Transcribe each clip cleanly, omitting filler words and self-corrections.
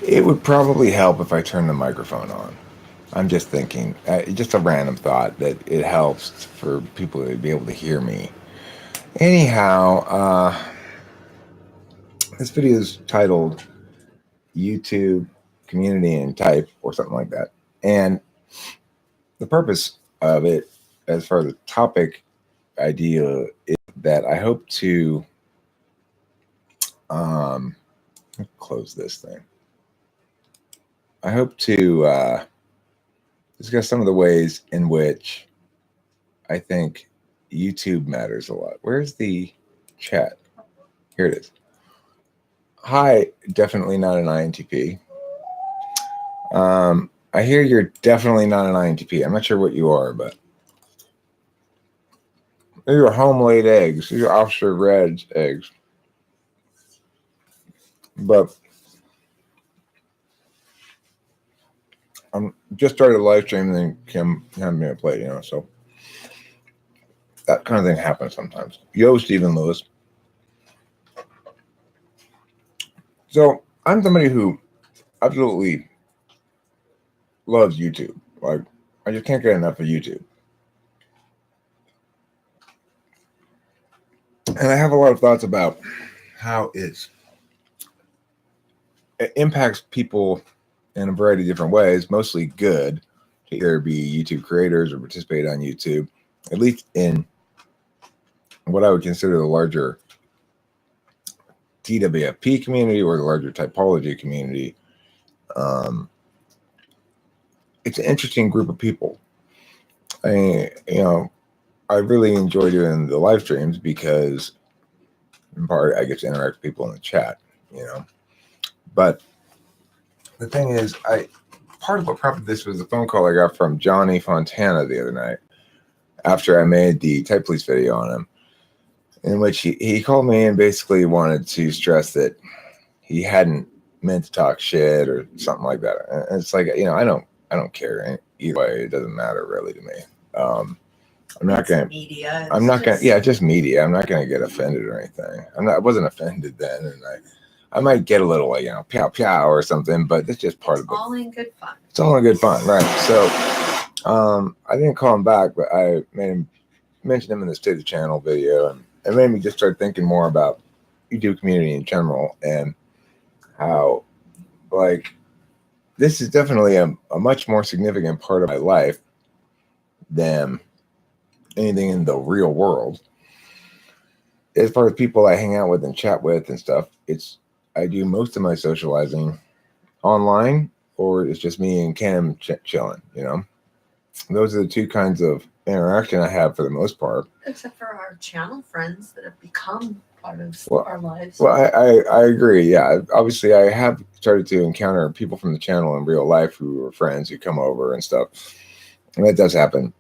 It would probably help if I turn the microphone on. I'm just thinking, just a random thought that it helps for people to be able to hear me. Anyhow, this video is titled YouTube Community and Type or something like that. And the purpose of it, as far as the topic idea, is that I hope to close this thing. I hope to discuss some of the ways in which I think YouTube matters a lot. Where's the chat? Here it is. Hi, definitely not an INTP. I hear you're definitely not an INTP. I'm not sure what you are, but these are home-laid eggs. These are Officer Red's eggs. But I'm just started a live stream and then Kim handed me a plate, so that kind of thing happens sometimes. Yo, Stephen Lewis. So I'm somebody who absolutely loves YouTube. Like, I just can't get enough of YouTube. And I have a lot of thoughts about how it impacts people in a variety of different ways, mostly good, to either be YouTube creators or participate on YouTube, at least in what I would consider the larger TWFP community or the larger typology community. It's an interesting group of people. I really enjoy doing the live streams because, in part, I get to interact with people in the chat, But the thing is, part of what prompted this was a phone call I got from Johnny Fontana the other night after I made the Type Police video on him, in which he called me and basically wanted to stress that he hadn't meant to talk shit or something like that. And it's like, I don't care either way. It doesn't matter really to me. I'm not going to media. I'm not going to, just media. I'm not going to get offended or anything. I wasn't offended then. And I might get a little, pow, pow or something, but it's just part of it. It's all in good fun. It's all in good fun. Right. So, I didn't call him back, but I mentioned him in the State of the Channel video, and it made me just start thinking more about YouTube community in general and how, this is definitely a much more significant part of my life than anything in the real world. As far as people I hang out with and chat with and stuff, I do most of my socializing online, or it's just me and Cam chilling, Those are the two kinds of interaction I have for the most part. Except for our channel friends that have become part of our lives. Well, I agree. Yeah, obviously I have started to encounter people from the channel in real life who are friends who come over and stuff. And that does happen.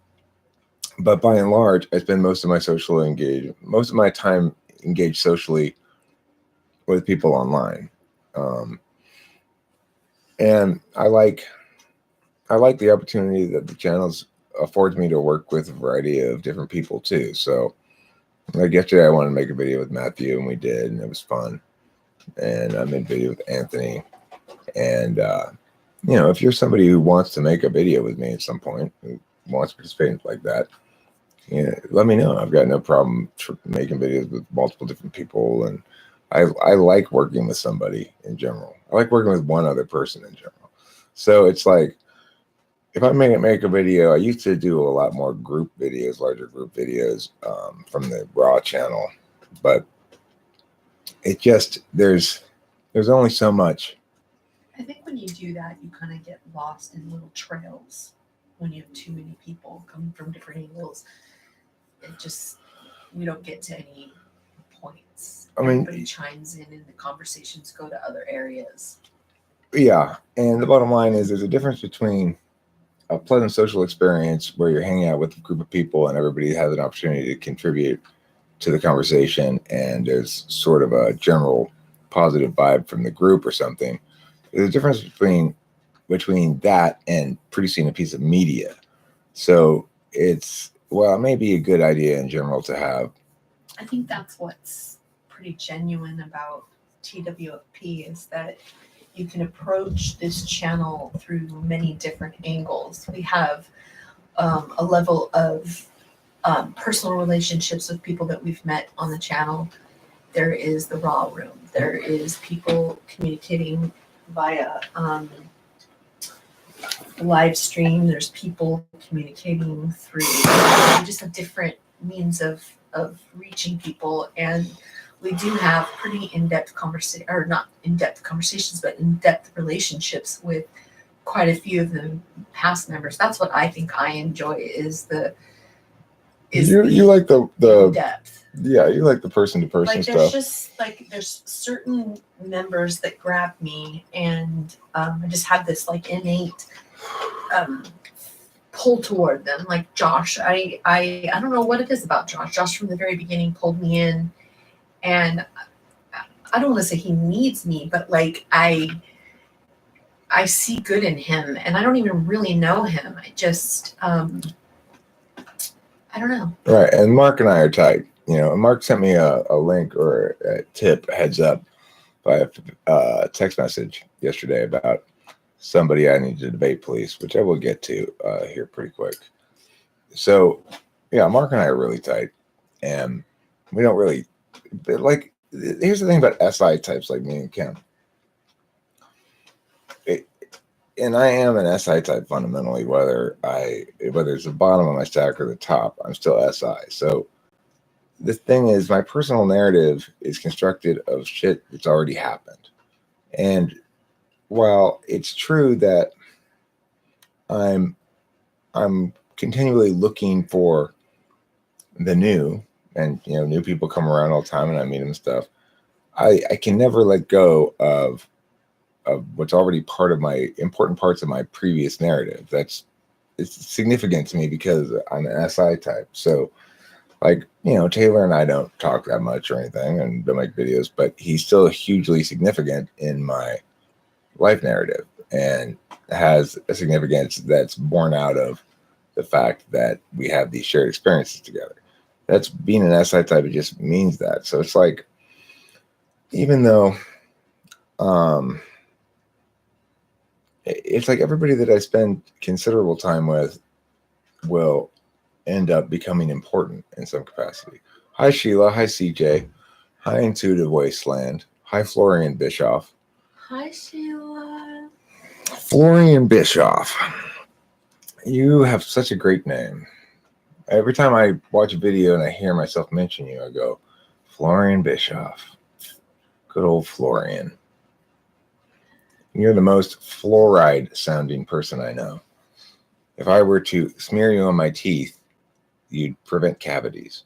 But by and large, I spend most of my time engaged socially with people online. And I like the opportunity that the channels affords me to work with a variety of different people too. So like yesterday, I wanted to make a video with Matthew, and we did, and it was fun. And I made a video with Anthony. And, if you're somebody who wants to make a video with me at some point, who wants to participate like that, let me know. I've got no problem making videos with multiple different people. And I like working with somebody in general. I like working with one other person in general. So it's like, if I make a video, I used to do a lot more group videos, larger group videos from the Raw channel, but it just, there's only so much. I think when you do that, you kind of get lost in little trails when you have too many people coming from different angles. We don't get to any points. Everybody chimes in and the conversations go to other areas. Yeah, and the bottom line is there's a difference between a pleasant social experience where you're hanging out with a group of people and everybody has an opportunity to contribute to the conversation, and there's sort of a general positive vibe from the group or something. There's a difference between that and producing a piece of media. So it may be a good idea in general to have. I think that's what's pretty genuine about TWFP is that you can approach this channel through many different angles. We have a level of personal relationships with people that we've met on the channel. There is the raw room. There is people communicating via live stream. There's people communicating through. We just have different means of reaching people, and we do have pretty in-depth conversation, or not in-depth conversations, but in-depth relationships with quite a few of the past members. That's what I think I enjoy you like the depth. Yeah, you like the person to person Like stuff. there's just like there's certain members that grab me, and I just have this like innate pull toward them. Like Josh, I don't know what it is about Josh. Josh from the very beginning pulled me in, and I don't want to say he needs me, but like I see good in him, and I don't even really know him. I just I don't know. Right, and Mark and I are tight. You know, Mark sent me a link or a tip, heads up, by a text message yesterday about somebody I need to debate police, which I will get to here pretty quick. So, yeah, Mark and I are really tight, and we don't really, like, here's the thing about SI types like me and Kim. And I am an SI type fundamentally, whether it's the bottom of my stack or the top, I'm still SI. So the thing is, my personal narrative is constructed of shit that's already happened. And while it's true that I'm continually looking for the new, and you know, new people come around all the time and I meet them and stuff, I can never let go of what's already part of my important parts of my previous narrative. It's significant to me because I'm an SI type. So, like, you know, Taylor and I don't talk that much or anything and don't make videos, but he's still hugely significant in my life narrative and has a significance that's born out of the fact that we have these shared experiences together. That's being an SI type. It just means that. So it's like, even though, it's like everybody that I spend considerable time with will end up becoming important in some capacity. Hi, Sheila. Hi, CJ. Hi, Intuitive Wasteland. Hi, Florian Bischoff. Hi, Sheila. Florian Bischoff. You have such a great name. Every time I watch a video and I hear myself mention you, I go, Florian Bischoff. Good old Florian. You're the most fluoride sounding person I know. If I were to smear you on my teeth, you'd prevent cavities.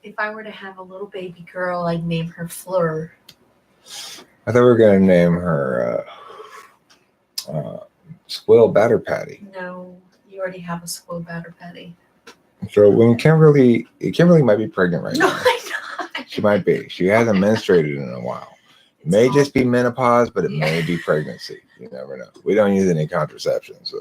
If I were to have a little baby girl, I'd name her Fleur. I thought we were going to name her Squill Batter Patty. No, you already have a Squill Batter Patty. So when Kimberly might be pregnant right No, now. I'm not. She might be. She hasn't menstruated in a while. It may just be menopause, but it may be pregnancy. You never know. We don't use any contraception, so.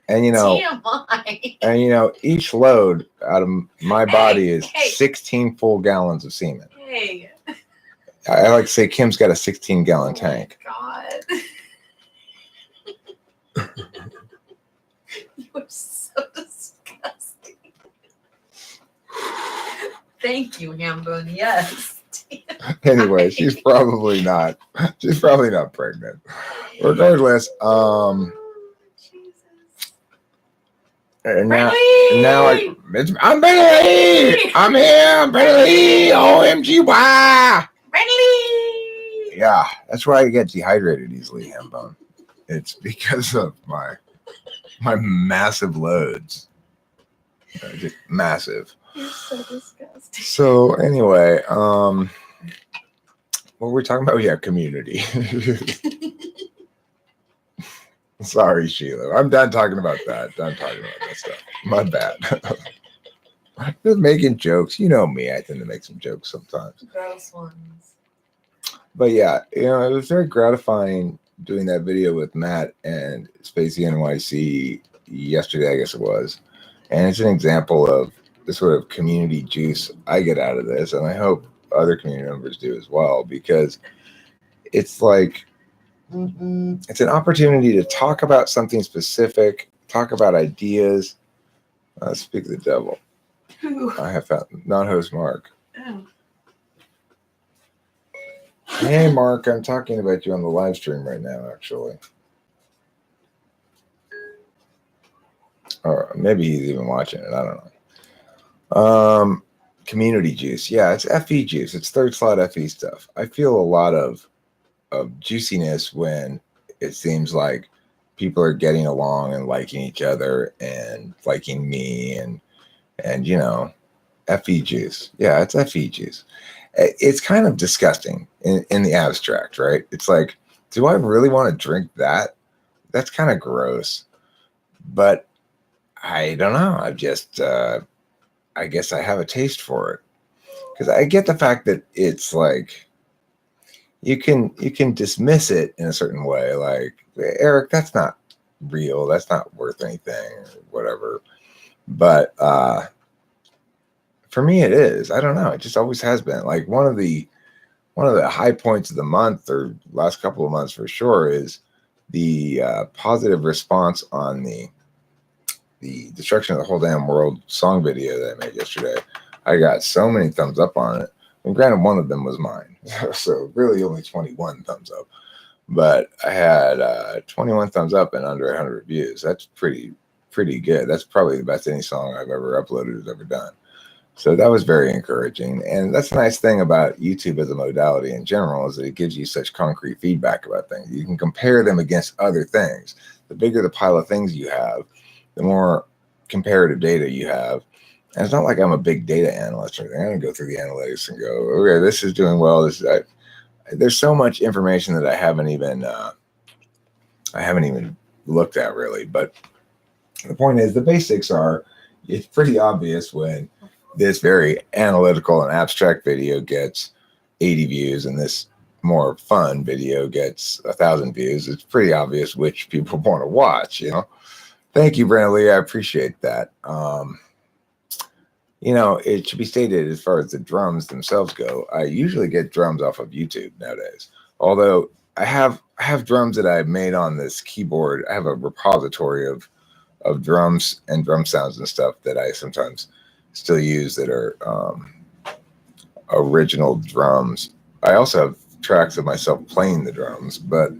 And you know, TMI. and you know, each load out of my body is 16 full gallons of semen. Hey. I like to say Kim's got a 16-gallon tank. God. You are so disgusting. Thank you, Hambone. Yes. Anyway, she's probably not pregnant. Regardless, Jesus. and now I'm Bentley. I'm here, Bentley. OMGY. Bentley. Yeah, that's why I get dehydrated easily, Hambone. It's because of my massive loads. Just massive. You're so disgusting. So anyway, what were we talking about? Yeah, community. Sorry, Sheila. I'm done talking about that. Done talking about that stuff. My bad. Just making jokes. You know me. I tend to make some jokes sometimes. Gross ones. But yeah, you know, it was very gratifying doing that video with Matt and Spacey NYC yesterday, I guess it was. And it's an example of the sort of community juice I get out of this. And I hope other community members do as well, because it's like it's an opportunity to talk about something specific, talk about ideas. Speak of the devil. Who? I have found non-host Mark. Oh. Hey, Mark, I'm talking about you on the live stream right now, actually. Or maybe he's even watching it. I don't know. Community juice. Yeah, it's FE juice. It's third slot FE stuff. I feel a lot of juiciness when it seems like people are getting along and liking each other and liking me and you know, FE juice. Yeah, it's FE juice. It's kind of disgusting in the abstract, right? It's like, do I really want to drink that? That's kind of gross. But I don't know. I've just, I guess I have a taste for it. Because I get the fact that it's like, you can dismiss it in a certain way. Like, Eric, that's not real. That's not worth anything or whatever. But for me, it is. I don't know. It just always has been. Like one of the high points of the month or last couple of months for sure is the positive response on the Destruction of the Whole Damn World song video that I made yesterday. I got so many thumbs up on it. And granted, one of them was mine, so really only 21 thumbs up. But I had 21 thumbs up and under 100 views. That's pretty good. That's probably the best any song I've ever uploaded has ever done. So that was very encouraging. And that's the nice thing about YouTube as a modality in general, is that it gives you such concrete feedback about things. You can compare them against other things. The bigger the pile of things you have, the more comparative data you have. And it's not like I'm a big data analyst or anything. I'm going to go through the analytics and go, okay, this is doing well. There's so much information that I haven't even looked at really. But the point is, the basics are, it's pretty obvious when this very analytical and abstract video gets 80 views and this more fun video gets 1,000 views. It's pretty obvious which people want to watch, you know. Thank you, Brandon Lee. I appreciate that. You know, it should be stated, as far as the drums themselves go, I usually get drums off of YouTube nowadays. Although I have drums that I've made on this keyboard. I have a repository of drums and drum sounds and stuff that I sometimes still use that are original drums. I also have tracks of myself playing the drums, but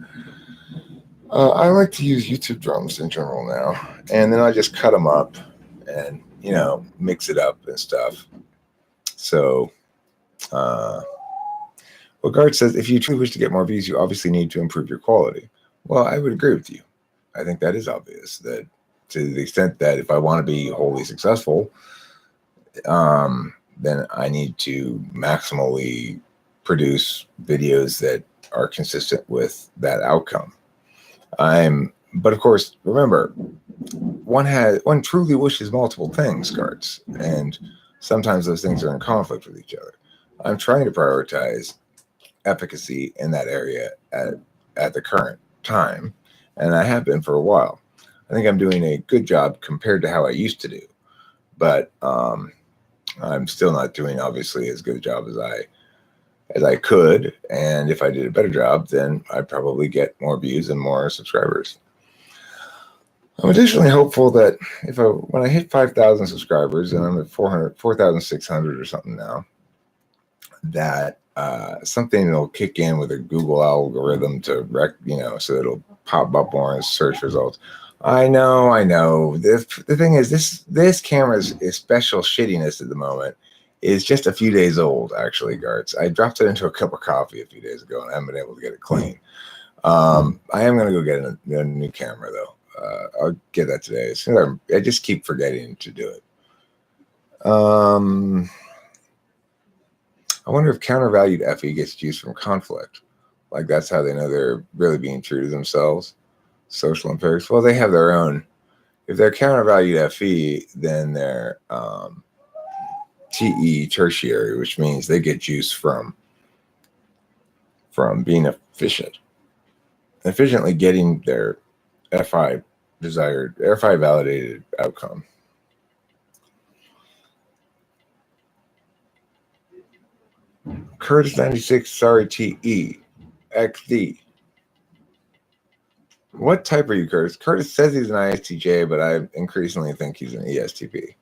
I like to use YouTube drums in general now. And then I just cut them up and, you know, mix it up and stuff. So, Gart says, if you truly wish to get more views, you obviously need to improve your quality. Well, I would agree with you. I think that is obvious, that to the extent that if I want to be wholly successful, then I need to maximally produce videos that are consistent with that outcome. But of course, remember, one truly wishes multiple things, Garts, and sometimes those things are in conflict with each other. I'm trying to prioritize efficacy in that area at the current time, and I have been for a while. I think I'm doing a good job compared to how I used to do, but I'm still not doing obviously as good a job as I could. And if I did a better job, then I'd probably get more views and more subscribers. I'm additionally hopeful that when I hit 5,000 subscribers, and I'm at 4,600 or something now, that something will kick in with a Google algorithm to so it'll pop up more in search results. I know. The thing is, this camera's special shittiness at the moment is just a few days old, actually, Garts. I dropped it into a cup of coffee a few days ago, and I haven't been able to get it clean. I am going to go get a new camera, though. I'll get that today. I just keep forgetting to do it. I wonder if countervalued FE gets juice from conflict. Like, that's how they know they're really being true to themselves. Social imperative. Well, they have their own. If they're countervalued FE, then they're TE tertiary, which means they get juice from being efficiently getting their FI validated outcome. Curtis 96, sorry, TE, XD. What type are you, Curtis? Curtis says he's an ISTJ, but I increasingly think he's an ESTP.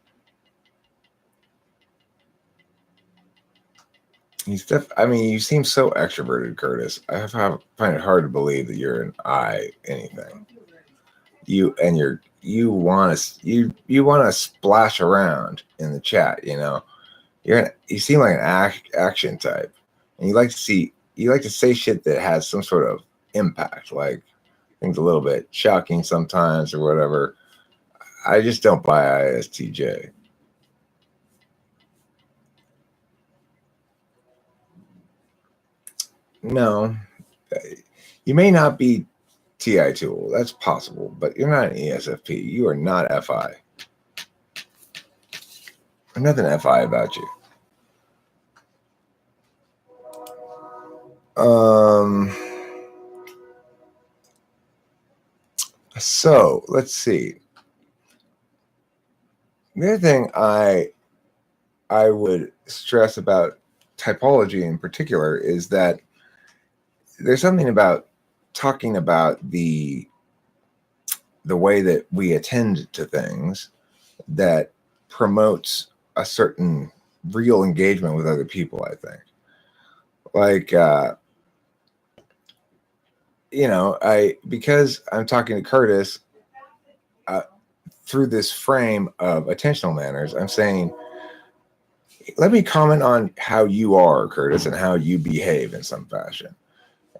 I mean, you seem so extroverted, Curtis. Find it hard to believe that you're an I anything. You want to splash around in the chat. You know, you seem like an action type, and you like to say shit that has some sort of impact, like things a little bit shocking sometimes or whatever. I just don't buy ISTJ. No, you may not be TI tool. That's possible, but you're not an ESFP. You are not FI. There's nothing FI about you. So let's see. The other thing I would stress about typology in particular is that there's something about talking about the way that we attend to things that promotes a certain real engagement with other people, I think. Like, because I'm talking to Curtis through this frame of attentional manners, I'm saying, let me comment on how you are, Curtis, and how you behave in some fashion.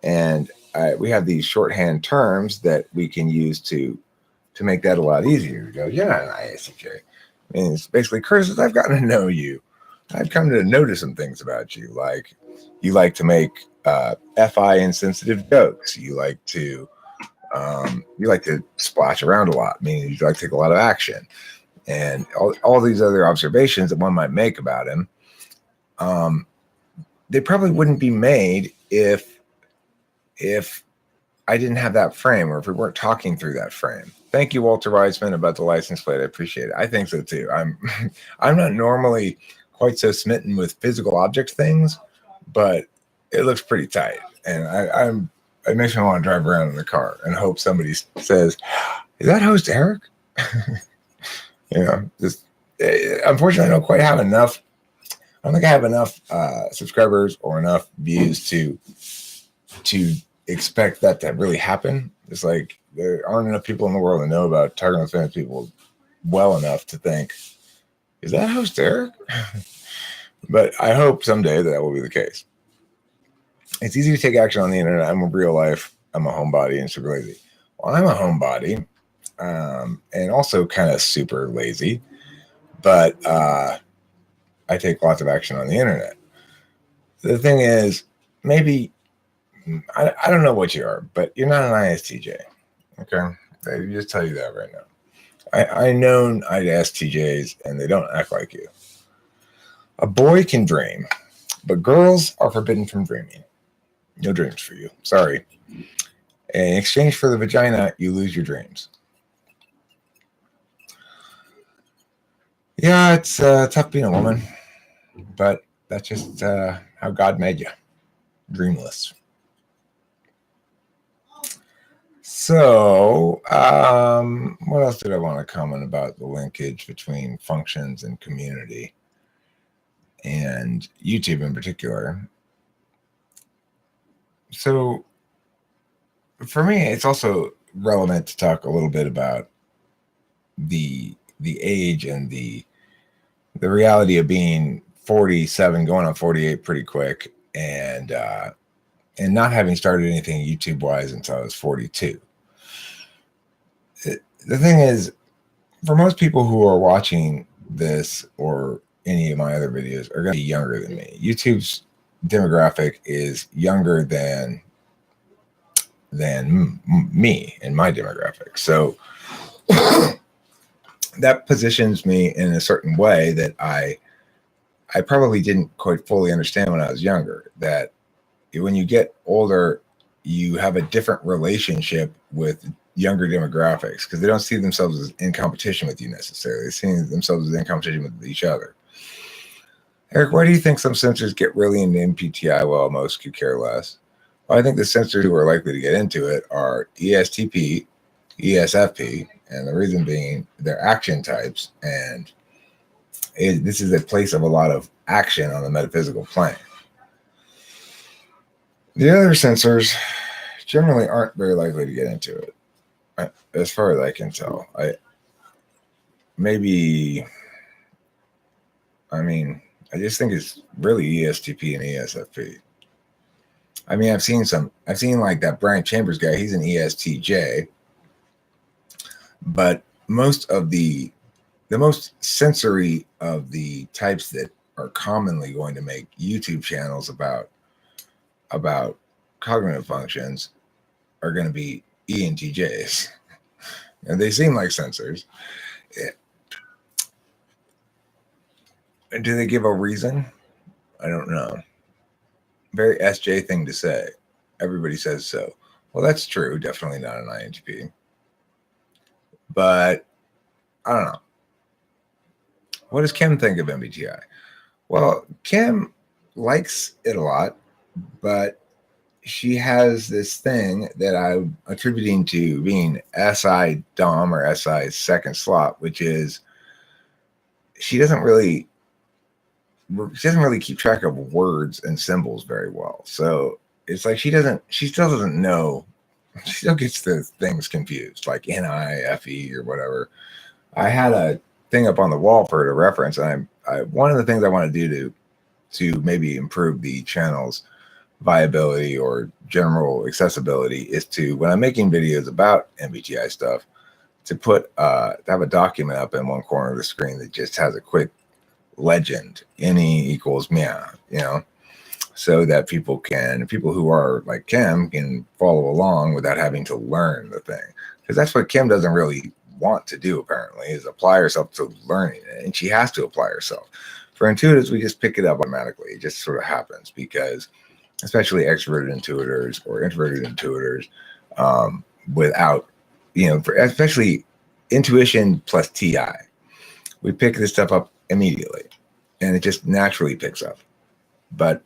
And we have these shorthand terms that we can use to make that a lot easier. You go, you're not an ISTJ. I mean, it's basically, Curtis, I've gotten to know you. I've come to notice some things about you. Like, you like to make FI insensitive jokes. You like to splash around a lot, meaning you like to take a lot of action. And all these other observations that one might make about him, they probably wouldn't be made if I didn't have that frame, or if we weren't talking through that frame. Thank you, Walter Reisman, about the license plate. I appreciate it. I think so too. I'm not normally quite so smitten with physical object things, but it looks pretty tight, and it makes me want to drive around in the car and hope somebody says, "Is that host Eric?" Just unfortunately, I don't quite have enough. I don't think I have enough subscribers or enough views to expect that to really happen. It's like there aren't enough people in the world that know about Target with Famous people well enough to think, is that host Eric? But I hope someday that will be the case. It's easy to take action on the internet. I'm a real life. I'm a homebody and super lazy. Well, I'm a homebody and also kind of super lazy, but I take lots of action on the internet. The thing is, maybe I don't know what you are, but you're not an ISTJ. Okay, I just tell you that right now. I know ISTJs, and they don't act like you. A boy can dream, but girls are forbidden from dreaming. No dreams for you. Sorry. In exchange for the vagina, you lose your dreams. Yeah, it's tough being a woman, but that's just how God made you. Dreamless. So, what else did I want to comment about the linkage between functions and community and YouTube in particular? So, for me, it's also relevant to talk a little bit about the age and the reality of being 47, going on 48 pretty quick, and not having started anything YouTube wise until I was 42. The thing is, for most people who are watching this or any of my other videos are going to be younger than me. YouTube's demographic is younger than me and my demographic. So that positions me in a certain way that I probably didn't quite fully understand when I was younger, that when you get older, you have a different relationship with younger demographics because they don't see themselves as in competition with you necessarily. They see themselves as in competition with each other. Eric, why do you think some censors get really into MPTI while most could care less? Well, I think the censors who are likely to get into it are ESTP, ESFP, and the reason being they're action types, and this is a place of a lot of action on the metaphysical plane. The other censors generally aren't very likely to get into it, as far as I can tell. I just think it's really ESTP and ESFP. I mean, I've seen like that Brian Chambers guy, he's an ESTJ, but most sensory of the types that are commonly going to make YouTube channels about cognitive functions are going to be ENTJs. And they seem like sensors. Do they give a reason? I don't know. Very SJ thing to say. Everybody says so. Well, that's true. Definitely not an INTP. But I don't know. What does Kim think of MBTI? Well, Kim likes it a lot, but she has this thing that I'm attributing to being SI Dom or SI second slot, which is she doesn't really keep track of words and symbols very well. So it's like she still doesn't know. She still gets the things confused, like NIFE or whatever. I had a thing up on the wall for her to reference, and one of the things I want to do to maybe improve the channel's viability or general accessibility is to, when I'm making videos about MBTI stuff, to have a document up in one corner of the screen that just has a quick legend, NE equals meow, so that people who are like Kim can follow along without having to learn the thing. Because that's what Kim doesn't really want to do, apparently, is apply herself to learning it. And she has to apply herself. For intuitives, we just pick it up automatically. It just sort of happens because, especially extroverted intuitors or introverted intuitors, without, especially intuition plus TI, we pick this stuff up immediately, and it just naturally picks up. But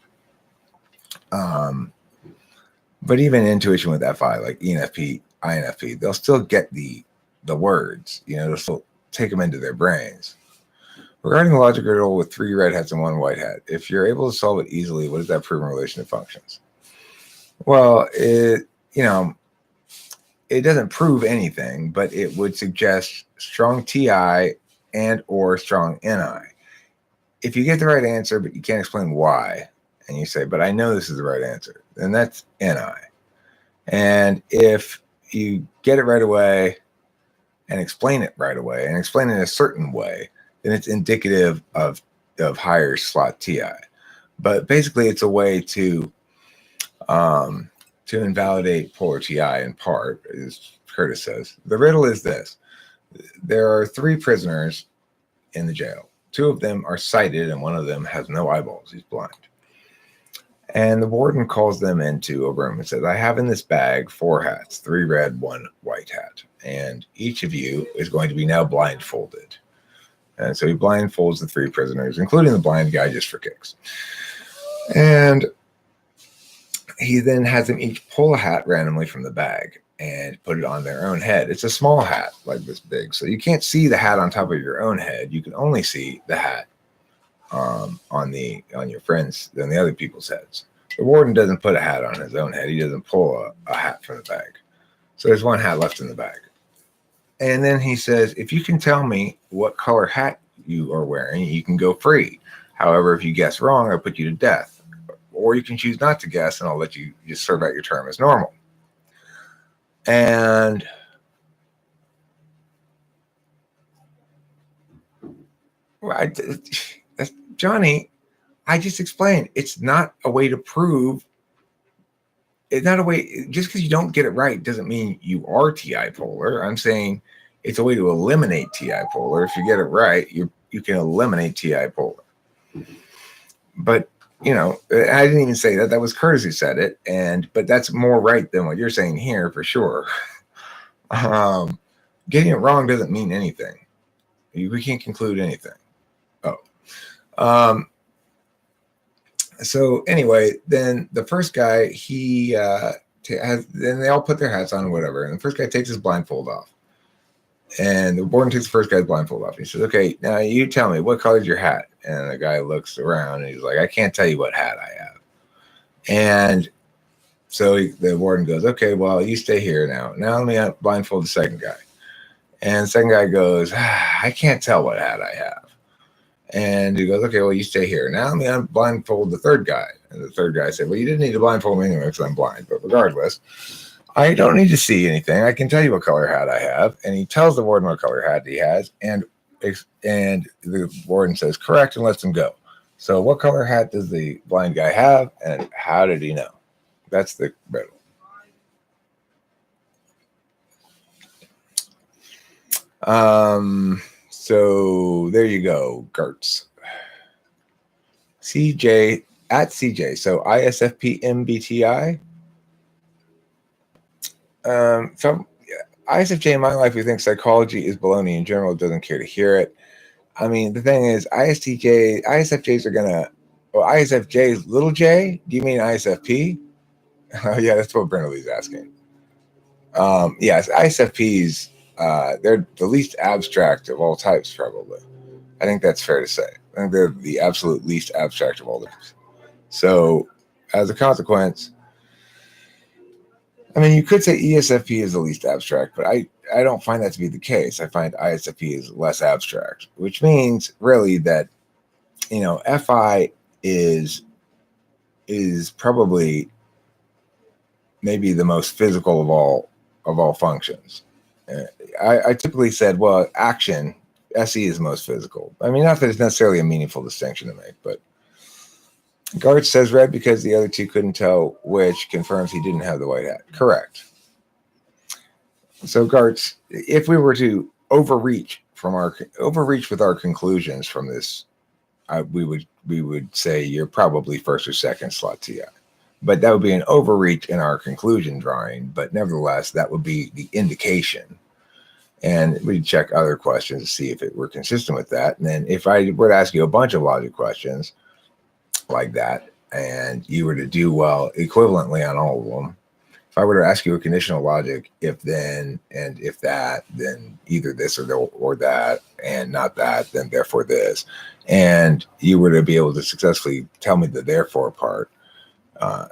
even intuition with FI, like ENFP, INFP, they'll still get the words, they'll still take them into their brains. Regarding the logic riddle with 3 red hats and 1 white hat, if you're able to solve it easily, what does that prove in relation to functions? Well, it doesn't prove anything, but it would suggest strong TI and or strong NI. If you get the right answer, but you can't explain why, and you say, but I know this is the right answer, then that's NI. And if you get it right away and explain it right away and explain it in a certain way, then it's indicative of higher slot TI. But basically, it's a way to invalidate polar TI in part, as Curtis says. The riddle is this. There are 3 prisoners in the jail. 2 of them are sighted, and 1 of them has no eyeballs. He's blind. And the warden calls them into a room and says, I have in this bag 4 hats, 3 red, 1 white hat. And each of you is going to be now blindfolded. And so he blindfolds the 3 prisoners, including the blind guy, just for kicks. And he then has them each pull a hat randomly from the bag and put it on their own head. It's a small hat, like this big. So you can't see the hat on top of your own head. You can only see the hat on your friends and the other people's heads. The warden doesn't put a hat on his own head. He doesn't pull a hat from the bag. So there's 1 hat left in the bag. And then he says, if you can tell me what color hat you are wearing, you can go free. However, if you guess wrong, I'll put you to death. Or you can choose not to guess, and I'll let you just serve out your term as normal. And Johnny, I just explained, it's not a way to prove. It's not a way, just because you don't get it right doesn't mean you are TI polar. I'm saying it's a way to eliminate TI polar. If you get it right, you can eliminate TI polar. But, I didn't even say that. That was Curtis who said it. But that's more right than what you're saying here for sure. Getting it wrong doesn't mean anything. We can't conclude anything. So anyway, then the first guy, then they all put their hats on or whatever. And the first guy takes his blindfold off. And the warden takes the first guy's blindfold off. He says, okay, now you tell me, what color's your hat? And the guy looks around and he's like, I can't tell you what hat I have. And so the warden goes, okay, well, you stay here now. Now let me blindfold the second guy. And the second guy goes, I can't tell what hat I have. And he goes, okay, well, you stay here. Now let me blindfold the third guy. And the third guy said, well, you didn't need to blindfold me anyway because I'm blind. But regardless, I don't need to see anything. I can tell you what color hat I have. And he tells the warden what color hat he has. And the warden says, correct, and lets him go. So what color hat does the blind guy have? And how did he know? That's the riddle. So there you go, Gertz. CJ at CJ. So ISFP MBTI. So ISFJ in my life, we think psychology is baloney in general, doesn't care to hear it. I mean, the thing is, ISFJs are gonna, well, ISFJs, little j, do you mean ISFP? Oh, yeah, that's what Brentalie's asking. Yes, ISFPs, they're the least abstract of all types, probably. I think that's fair to say. I think they're the absolute least abstract of all types. So, as a consequence, I mean, you could say ESFP is the least abstract, but I don't find that to be the case. I find ISFP is less abstract, which means really that, FI is probably maybe the most physical of all functions. I typically said, well, action, SE is most physical. I mean, not that it's necessarily a meaningful distinction to make, but Garth says red because the other two couldn't tell which, confirms he didn't have the white hat. Correct. So Garth, if we were to overreach with our conclusions from this, we would say you're probably first or second slot TI. But that would be an overreach in our conclusion drawing. But nevertheless, that would be the indication. And we'd check other questions to see if it were consistent with that. And then if I were to ask you a bunch of logic questions like that, and you were to do well equivalently on all of them, if I were to ask you a conditional logic, if then and if that, then either this or that, and not that, then therefore this, and you were to be able to successfully tell me the therefore part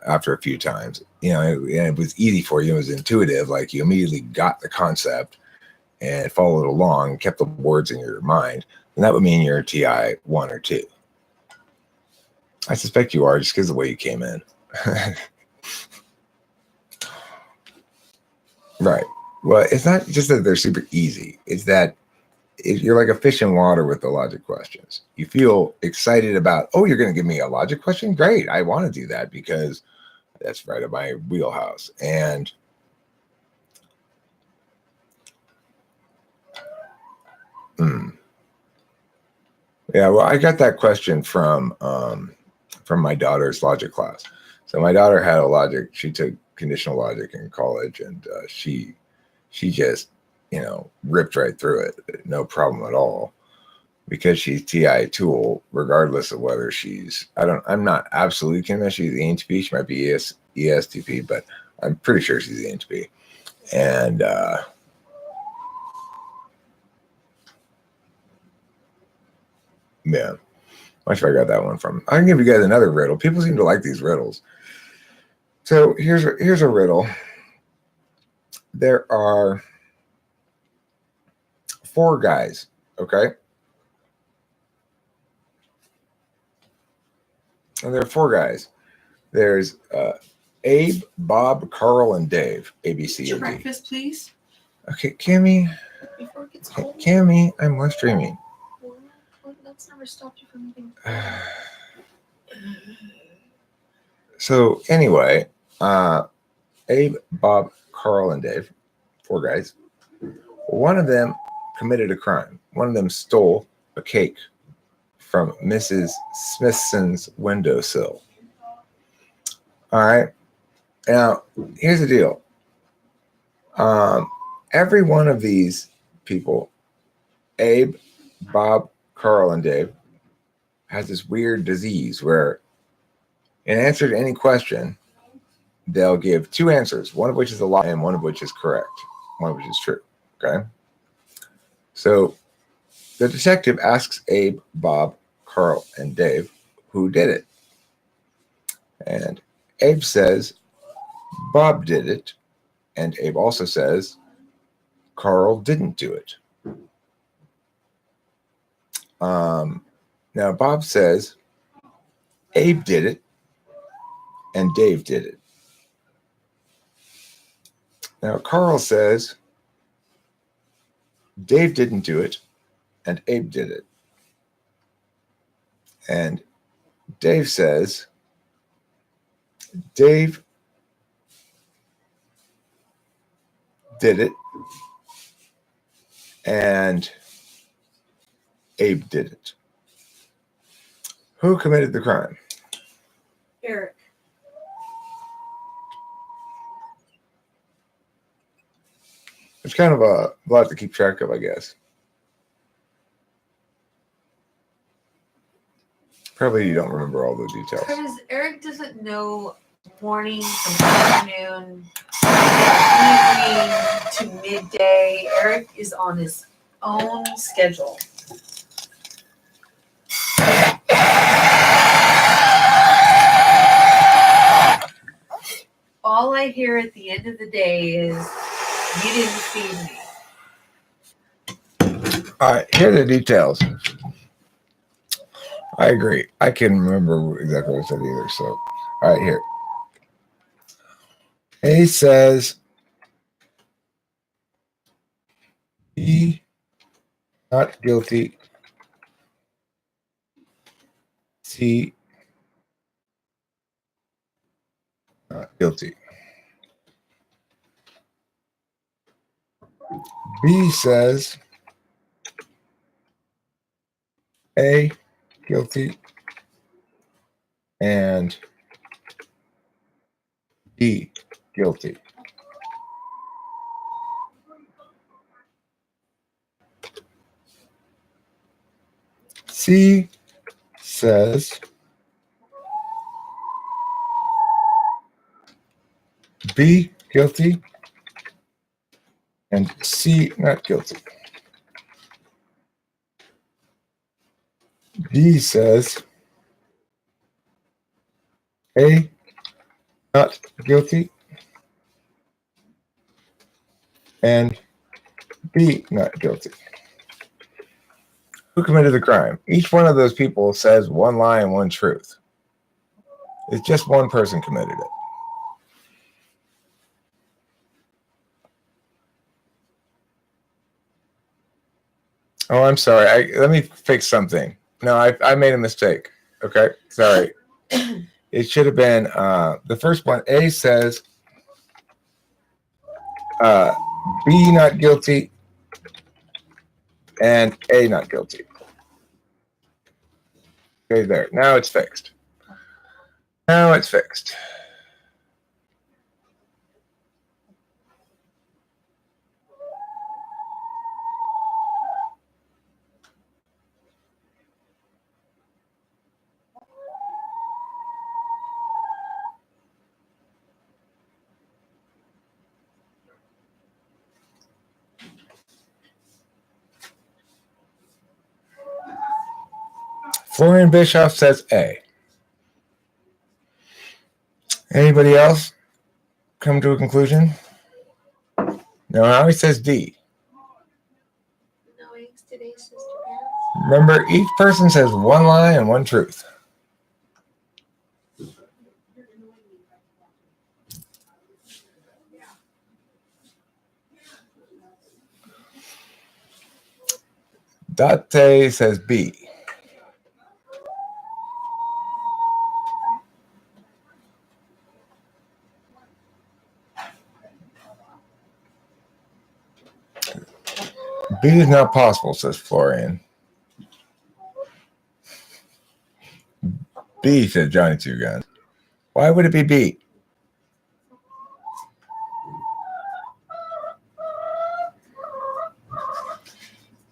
after a few times, and it was easy for you, it was intuitive, like you immediately got the concept and followed along, kept the words in your mind, and that would mean you're TI 1 or 2. I suspect you are, just because of the way you came in. Right. Well, it's not just that they're super easy. It's that you're like a fish in water with the logic questions. You feel excited about, oh, you're going to give me a logic question? Great. I want to do that because that's right at my wheelhouse. And yeah, well, I got that question from my daughter's logic class. So my daughter had she took conditional logic in college, and she just, ripped right through it. No problem at all, because she's TI tool, regardless of whether I'm not absolutely convinced she's ENTP. She might be ESTP, but I'm pretty sure she's ENTP. And yeah, I should I got that one from. I can give you guys another riddle. People seem to like these riddles. So here's a riddle. There are 4 guys, okay? And there are 4 guys. There's Abe, Bob, Carl, and Dave. A, B, C, Your and D. breakfast, please. Okay, Cammy. Before it gets cold. Cammy, I'm live streaming. Well, that's never stopped you from eating. So anyway, Abe, Bob, Carl, and Dave, 4 guys. One of them committed a crime. One of them stole a cake from Mrs. Smithson's windowsill. All right. Now, here's the deal. Every one of these people, Abe, Bob, Carl, and Dave, has this weird disease where In answer to any question, they'll give two answers, one of which is a lie and one of which is correct, one of which is true. Okay? So the detective asks Abe, Bob, Carl, and Dave who did it. And Abe says Bob did it. And Abe also says Carl didn't do it. Now Bob says Abe did it and Dave did it. Now Carl says Dave didn't do it and Abe did it. And Dave says Dave did it and Abe did it. Who committed the crime? Eric. It's kind of a lot to keep track of, I guess. Probably you don't remember all the details. Because Eric doesn't know morning from afternoon, evening to midday. Eric is on his own schedule. All I hear at the end of the day is, "You didn't feed me." All right, here are the details. I agree. I can't remember exactly what I said either. So, all right, here. A says B not guilty. C not guilty. B says A guilty and D guilty. C says B guilty and C not guilty. D says A not guilty and B not guilty. Who committed the crime? Each one of those people says one lie and one truth. It's just one person committed it. Oh, I'm sorry. Let me fix something. No, I made a mistake. Okay, sorry. It should have been the first one. A says B not guilty and A not guilty. Okay, there. Now it's fixed. Now it's fixed. Florian Bischoff says A. Anybody else come to a conclusion? No, Howie says D. No eggs today, Sister Beth. Remember, each person says one lie and one truth. Date says B. B is not possible, says Florian. B, said Johnny Two Guns. Why would it be B?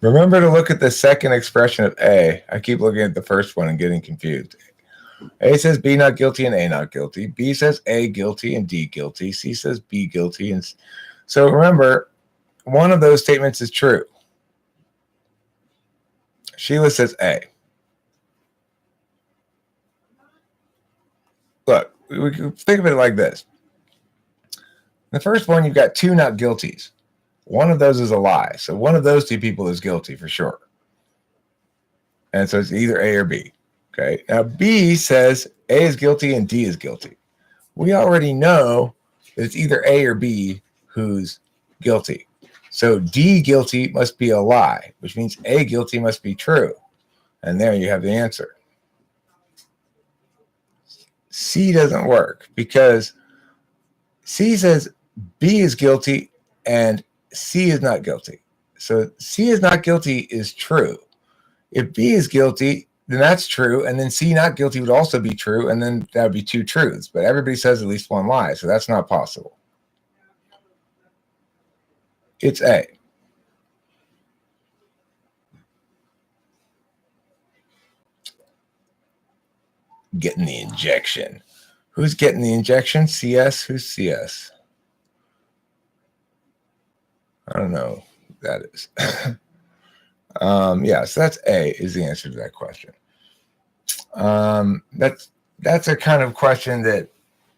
Remember to look at the second expression of A. I keep looking at the first one and getting confused. A says B not guilty and A not guilty. B says A guilty and D guilty. C says B guilty. And so remember, one of those statements is true. Sheila says A. Look, we can think of it like this. The first one, you've got two not guilties. One of those is a lie. So one of those two people is guilty for sure. And so it's either A or B. Okay. Now B says A is guilty and D is guilty. We already know that it's either A or B who's guilty. So D guilty must be a lie, which means A guilty must be true. And there you have the answer. C doesn't work because C says B is guilty and C is not guilty. So C is not guilty is true. If B is guilty, then that's true. And then C not guilty would also be true. And then that would be two truths. But everybody says at least one lie. So that's not possible. It's A. Getting the injection. Who's getting the injection? CS? Who's CS? I don't know who that is. Yeah, so that's A is the answer to that question. That's a kind of question that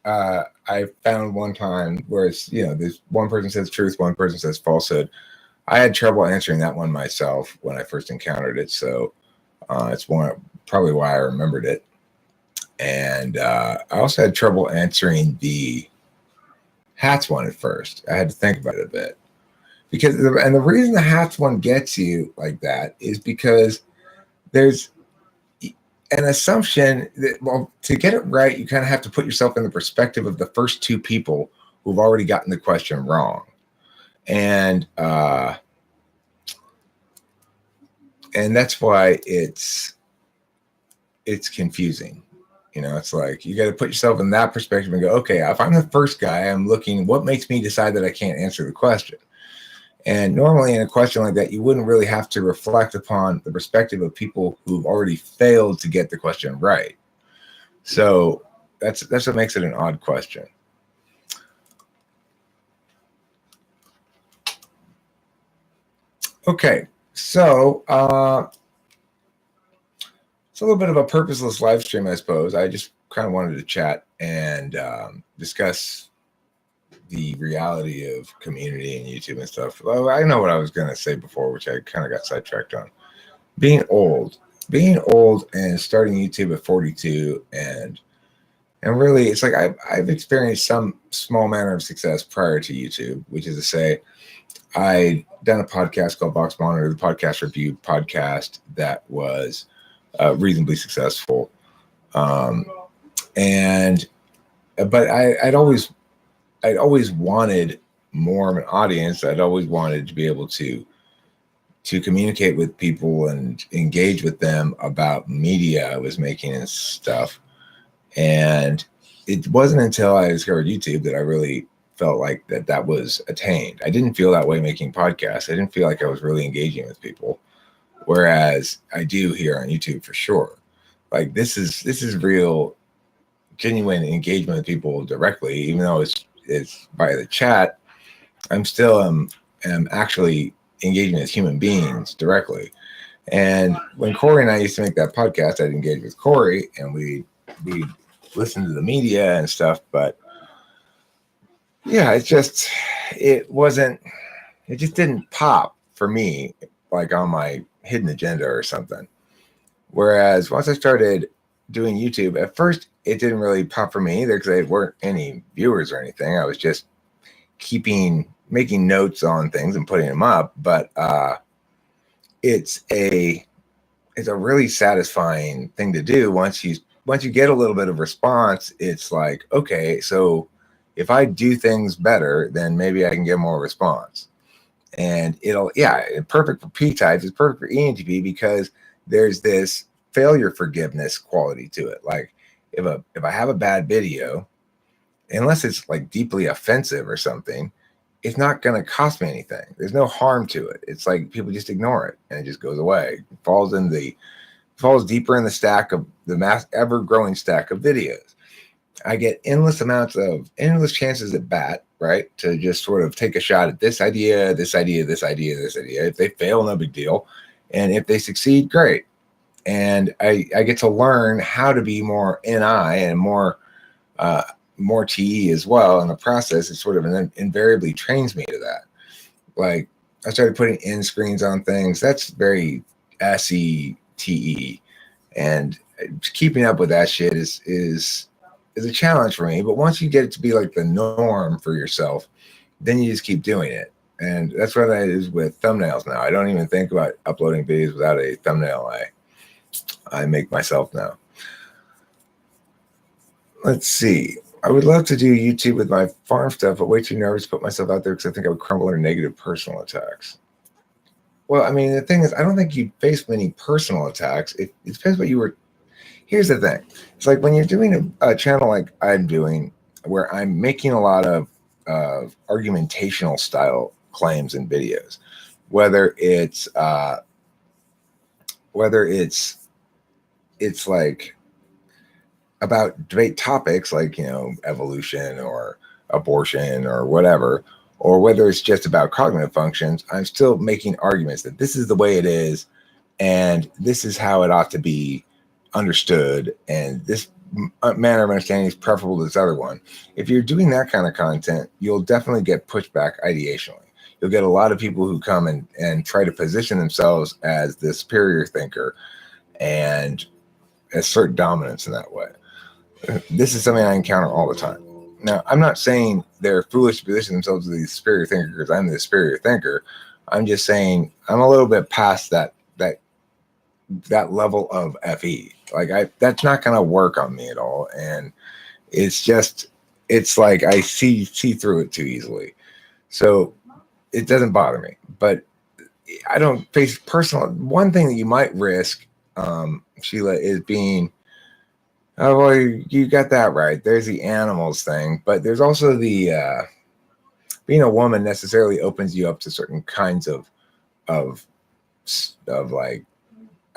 I found one time where it's, there's one person says truth, one person says falsehood. I had trouble answering that one myself when I first encountered it. So it's probably why I remembered it. And I also had trouble answering the hats one at first. I had to think about it a bit. And the reason the hats one gets you like that is because there's an assumption that, well, to get it right, you kind of have to put yourself in the perspective of the first two people who've already gotten the question wrong. And that's why it's confusing. It's like you got to put yourself in that perspective and go, okay, if I'm the first guy, I'm looking, what makes me decide that I can't answer the question? And normally in a question like that, you wouldn't really have to reflect upon the perspective of people who've already failed to get the question right. So that's what makes it an odd question. Okay, so it's a little bit of a purposeless live stream, I suppose. I just kind of wanted to chat and discuss the reality of community and YouTube and stuff. Well, I know what I was going to say before, which I kind of got sidetracked on. Being old and starting YouTube at 42 and really, it's like I've experienced some small manner of success prior to YouTube, which is to say, I'd done a podcast called Box Monitor, the podcast review podcast that was reasonably successful. But I'd always wanted more of an audience. I'd always wanted to be able to communicate with people and engage with them about media I was making and stuff. And it wasn't until I discovered YouTube that I really felt like that was attained. I didn't feel that way making podcasts. I didn't feel like I was really engaging with people, whereas I do here on YouTube for sure. Like this is real, genuine engagement with people directly, even though it's by the chat. I'm still am actually engaging as human beings directly. And when Corey and I used to make that podcast, I'd engage with Corey and we listen to the media and stuff. But yeah, it just didn't pop for me, like on my hidden agenda or something. Whereas once I started doing YouTube, at first it didn't really pop for me either because there weren't any viewers or anything. I was just making notes on things and putting them up. But it's a really satisfying thing to do once you get a little bit of response. It's like, okay, so if I do things better, then maybe I can get more response. And it's perfect for P-types. It's perfect for ENTP because there's this failure forgiveness quality to it. Like if I have a bad video, unless it's like deeply offensive or something, it's not going to cost me anything. There's no harm to it. It's like people just ignore it and it just goes away. It falls in the falls deeper in the stack of the mass ever growing stack of videos. I get endless chances at bat, right? To just sort of take a shot at this idea, this idea, this idea, this idea. If they fail, no big deal. And if they succeed, great. And I get to learn how to be more NI and more TE as well in the process. It sort of invariably trains me to that. Like I started putting in screens on things. That's very SE TE, and keeping up with that shit is a challenge for me. But once you get it to be like the norm for yourself, then you just keep doing it. And that's what that is with thumbnails now. I don't even think about uploading videos without a thumbnail I make myself now. Let's see. I would love to do YouTube with my farm stuff, but way too nervous to put myself out there because I think I would crumble under negative personal attacks. Well, I mean, the thing is, I don't think you'd face many personal attacks. It depends what you were. Here's the thing. It's like when you're doing a channel like I'm doing, where I'm making a lot of argumentational style claims in videos, whether it's like about debate topics like, you know, evolution or abortion or whatever, or whether it's just about cognitive functions, I'm still making arguments that this is the way it is and this is how it ought to be understood, and this manner of understanding is preferable to this other one. If you're doing that kind of content, you'll definitely get pushback ideationally. You'll get a lot of people who come and try to position themselves as the superior thinker and assert dominance in that way. This is something I encounter all the time. Now, I'm not saying they're foolish to position themselves as the superior thinker because I'm the superior thinker. I'm just saying I'm a little bit past that level of FE. Like that's not going to work on me at all. And it's like I see through it too easily. So it doesn't bother me, but I don't face personal. One thing that you might risk, Sheila, is being, oh, well, you got that right. There's the animals thing, but there's also the being a woman necessarily opens you up to certain kinds of like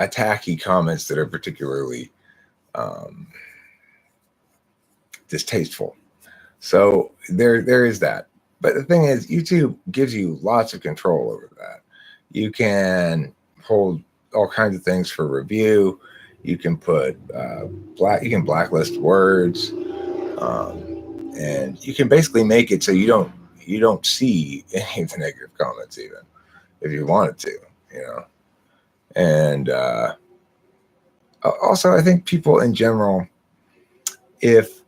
attacky comments that are particularly distasteful. So there is that. But the thing is, YouTube gives you lots of control over that. You can hold all kinds of things for review. You can put you can blacklist words, and you can basically make it so you don't see any of the negative comments, even if you wanted to, you know. And also, I think people in general, if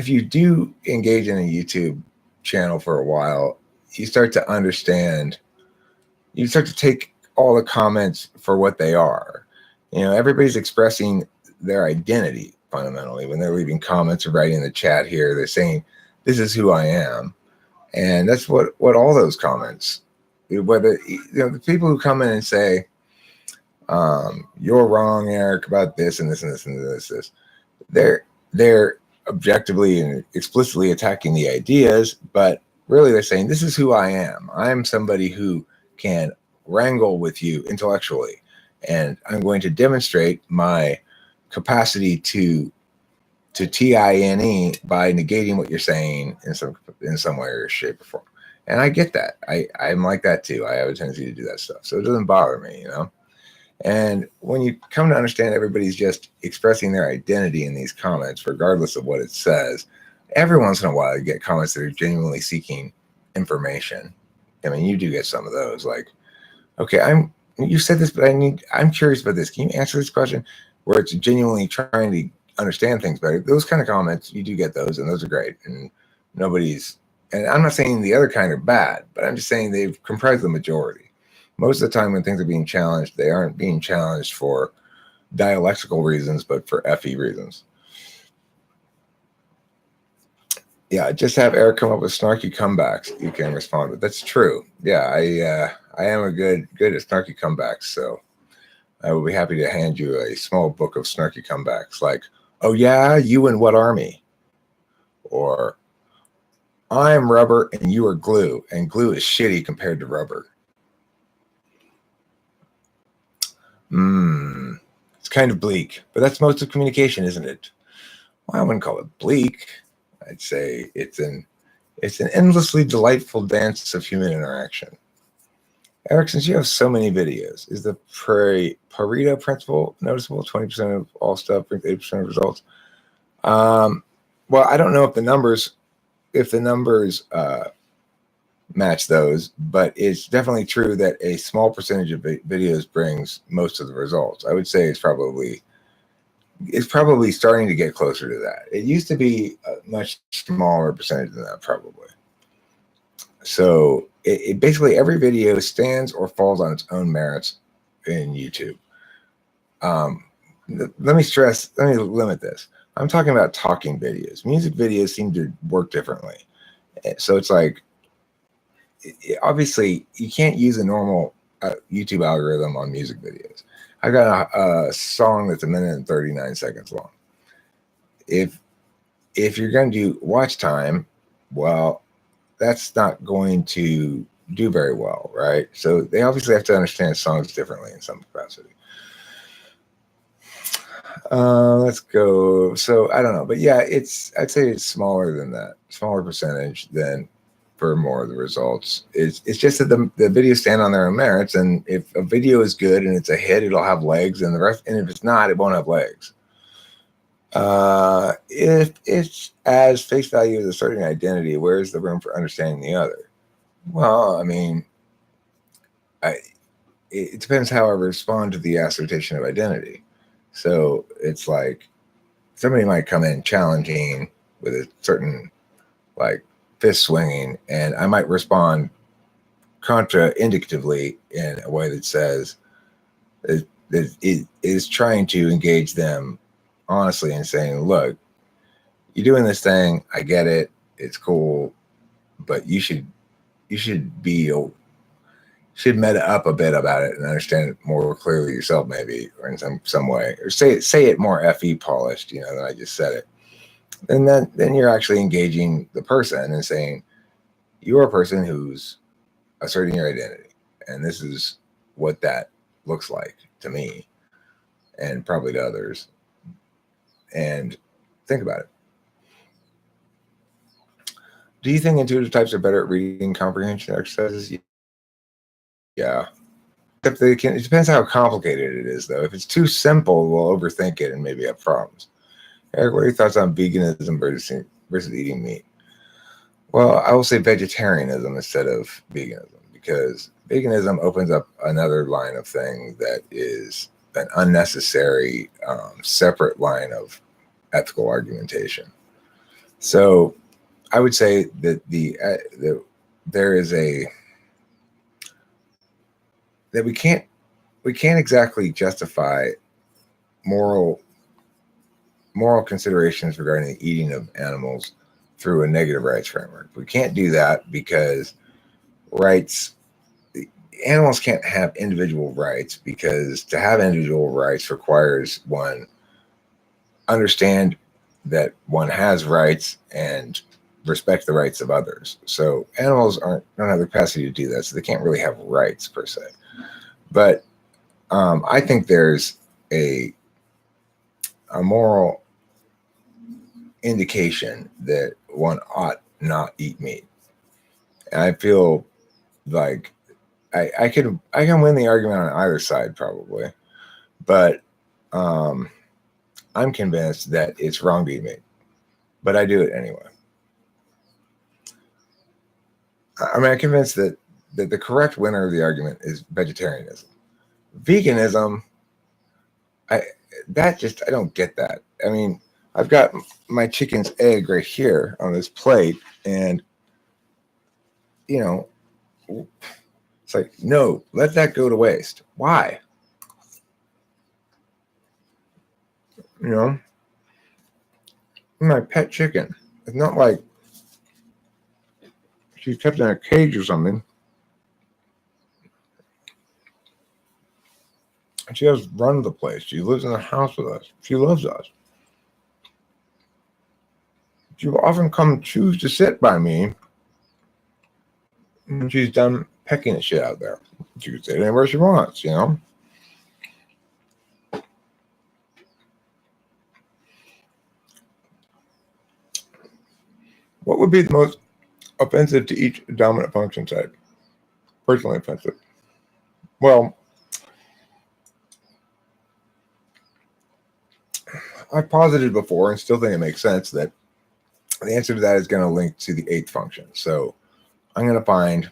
you do engage in a YouTube channel for a while, you start to understand. You start to take all the comments for what they are. You know, everybody's expressing their identity fundamentally when they're leaving comments or writing in the chat here. They're saying, "This is who I am," and that's what all those comments. Whether, you know, the people who come in and say, "You're wrong, Eric, about this and this and this and this," they're objectively and explicitly attacking the ideas, but really they're saying, "This is who I am. I'm somebody who can wrangle with you intellectually, and I'm going to demonstrate my capacity to TINE by negating what you're saying in some way or shape or form." And I get that. I'm like that too. I have a tendency to do that stuff, so it doesn't bother me, you know. And when you come to understand everybody's just expressing their identity in these comments, regardless of what it says, every once in a while you get comments that are genuinely seeking information. I mean, you do get some of those, like, okay, you said this, but I'm curious about this. Can you answer this question? Where it's genuinely trying to understand things better. Those kind of comments, you do get those, and those are great. And and I'm not saying the other kind are bad, but I'm just saying they've comprised the majority. Most of the time when things are being challenged, they aren't being challenged for dialectical reasons, but for FE reasons. Yeah, just have Eric come up with snarky comebacks. You can respond, but that's true. Yeah, I am a good at snarky comebacks, so I will be happy to hand you a small book of snarky comebacks, like, "Oh yeah, you in what army?" Or, "I'm rubber and you are glue, and glue is shitty compared to rubber." It's kind of bleak, but that's most of communication, isn't it? Well, I wouldn't call it bleak. I'd say it's an endlessly delightful dance of human interaction. Eric, since you have so many videos, is the Pareto principle noticeable? 20% of all stuff brings 80% of results. Well, I don't know if the numbers match those, but it's definitely true that a small percentage of videos brings most of the results. I would say it's probably starting to get closer to that. It used to be a much smaller percentage than that, probably. So it basically every video stands or falls on its own merits in YouTube. Let me limit this. I'm talking about talking videos. Music videos seem to work differently. So it's like, obviously, you can't use a normal YouTube algorithm on music videos. I've got a song that's 1:39 long. If you're going to do watch time, well, that's not going to do very well, right? So they obviously have to understand songs differently in some capacity. Let's go. So I don't know, but yeah, I'd say it's smaller than that, smaller percentage than for more of the results. It's just that the videos stand on their own merits, and if a video is good and it's a hit, it'll have legs, and if it's not, it won't have legs. If it's as face value as asserting identity, where's the room for understanding the other? Well, I mean, it depends how I respond to the assertion of identity. So it's like somebody might come in challenging with a certain like fist swinging, and I might respond contraindicatively in a way that says it is trying to engage them honestly and saying, look, you're doing this thing, I get it, it's cool, but you should meta up a bit about it and understand it more clearly yourself, maybe, or in some way, or say it more FE polished, than I just said it. And then you're actually engaging the person and saying, you're a person who's asserting your identity, and this is what that looks like to me, and probably to others. And think about it. Do you think intuitive types are better at reading comprehension exercises? Yeah. Except it depends how complicated it is, though. If it's too simple, we'll overthink it and maybe have problems. Eric, what are your thoughts on veganism versus eating meat? Well, I will say vegetarianism instead of veganism, because veganism opens up another line of things that is an unnecessary separate line of ethical argumentation. So I would say that there is that we can't exactly justify moral considerations regarding the eating of animals through a negative rights framework. We can't do that because animals can't have individual rights, because to have individual rights requires one understand that one has rights and respect the rights of others. So animals don't have the capacity to do that, so they can't really have rights per se. But I think there's a moral indication that one ought not eat meat. And I feel like I can win the argument on either side probably, but I'm convinced that it's wrong to eat meat, but I do it anyway. I mean, I'm convinced that the correct winner of the argument is vegetarianism. Veganism, I don't get that. I mean, I've got my chicken's egg right here on this plate, and it's like, no, let that go to waste. Why? My pet chicken. It's not like she's kept in a cage or something. She has run the place. She lives in the house with us. She loves us. She will often come choose to sit by me when she's done pecking the shit out there. She can sit anywhere she wants, What would be the most offensive to each dominant function type? Personally offensive. Well, I've posited before and still think it makes sense that the answer to that is going to link to the 8th function. So I'm going to find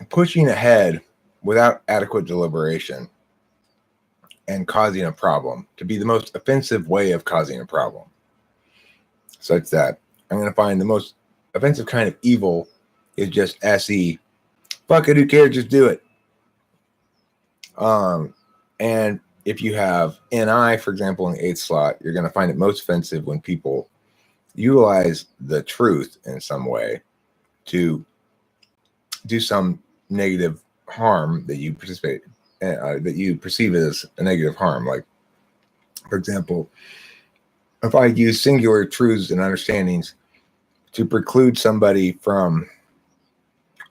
pushing ahead without adequate deliberation and causing a problem to be the most offensive way of causing a problem. Such that I'm going to find the most offensive kind of evil is just SE. Fuck it, who cares? Just do it. And if you have NI, for example, in the 8th slot, you're going to find it most offensive when people utilize the truth in some way to do some negative harm that you participate that you perceive as a negative harm. Like, for example, if I use singular truths and understandings to preclude somebody from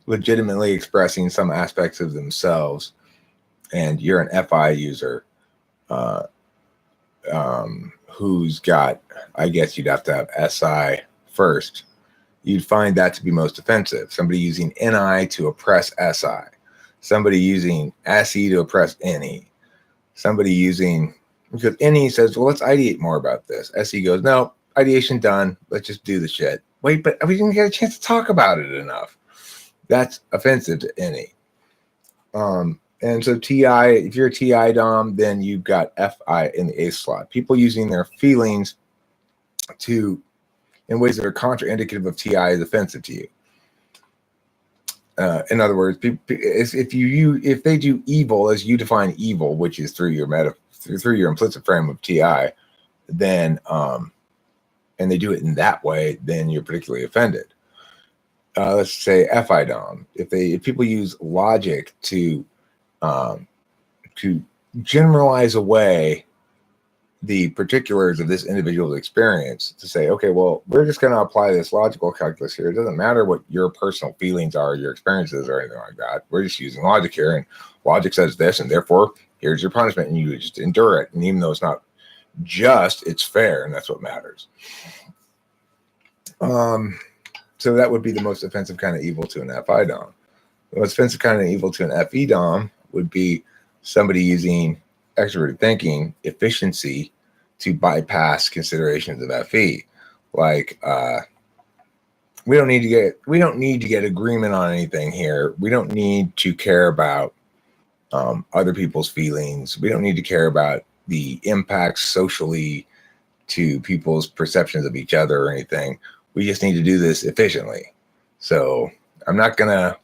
legitimately expressing some aspects of themselves, and you're an FI user who's got, I guess you'd have to have SI first, you'd find that to be most offensive. Somebody using NI to oppress SI, somebody using SE to oppress NE, somebody using, because NE says, well, let's ideate more about this. SE goes, no, ideation done. Let's just do the shit. Wait, but we didn't get a chance to talk about it enough. That's offensive to NE. And so TI, if you're a TI Dom, then you've got FI in the 8th slot. People using their feelings in ways that are contraindicative of TI is offensive to you. In other words, if they do evil as you define evil, which is through your implicit frame of TI, then and they do it in that way, then you're particularly offended. Let's say FI Dom. If people use logic to generalize away the particulars of this individual's experience, to say, okay, well, we're just going to apply this logical calculus here. It doesn't matter what your personal feelings are, your experiences, or anything like that. We're just using logic here, and logic says this, and therefore, here's your punishment, and you just endure it. And even though it's not just, it's fair, and that's what matters. So that would be the most offensive kind of evil to an FI Dom. The most offensive kind of evil to an FE Dom would be somebody using extroverted thinking efficiency to bypass considerations of FE. Like, we don't need to get agreement on anything here. We don't need to care about other people's feelings. We don't need to care about the impacts socially to people's perceptions of each other or anything. We just need to do this efficiently. So I'm not going to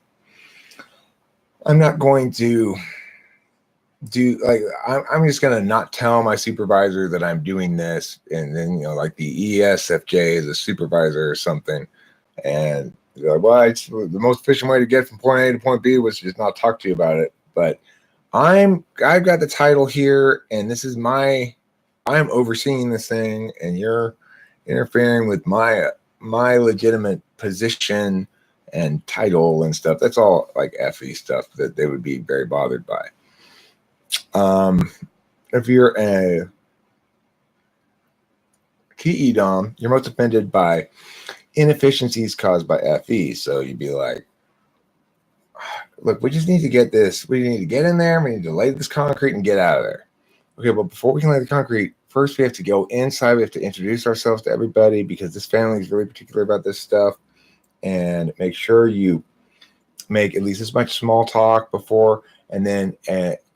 do, like, I'm just going to not tell my supervisor that I'm doing this. And then, like the ESFJ is a supervisor or something. And they're like, well, it's the most efficient way to get from point A to point B was to just not talk to you about it. But I've got the title here, and this is I'm overseeing this thing, and you're interfering with my legitimate position and title and stuff. That's all like FE stuff that they would be very bothered by. If you're a TE Dom, you're most offended by inefficiencies caused by FE. So you'd be like, look, we just need to get this. We need to get in there. We need to lay this concrete and get out of there. Okay, but before we can lay the concrete, first we have to go inside. We have to introduce ourselves to everybody because this family is really particular about this stuff. And make sure you make at least as much small talk before. And then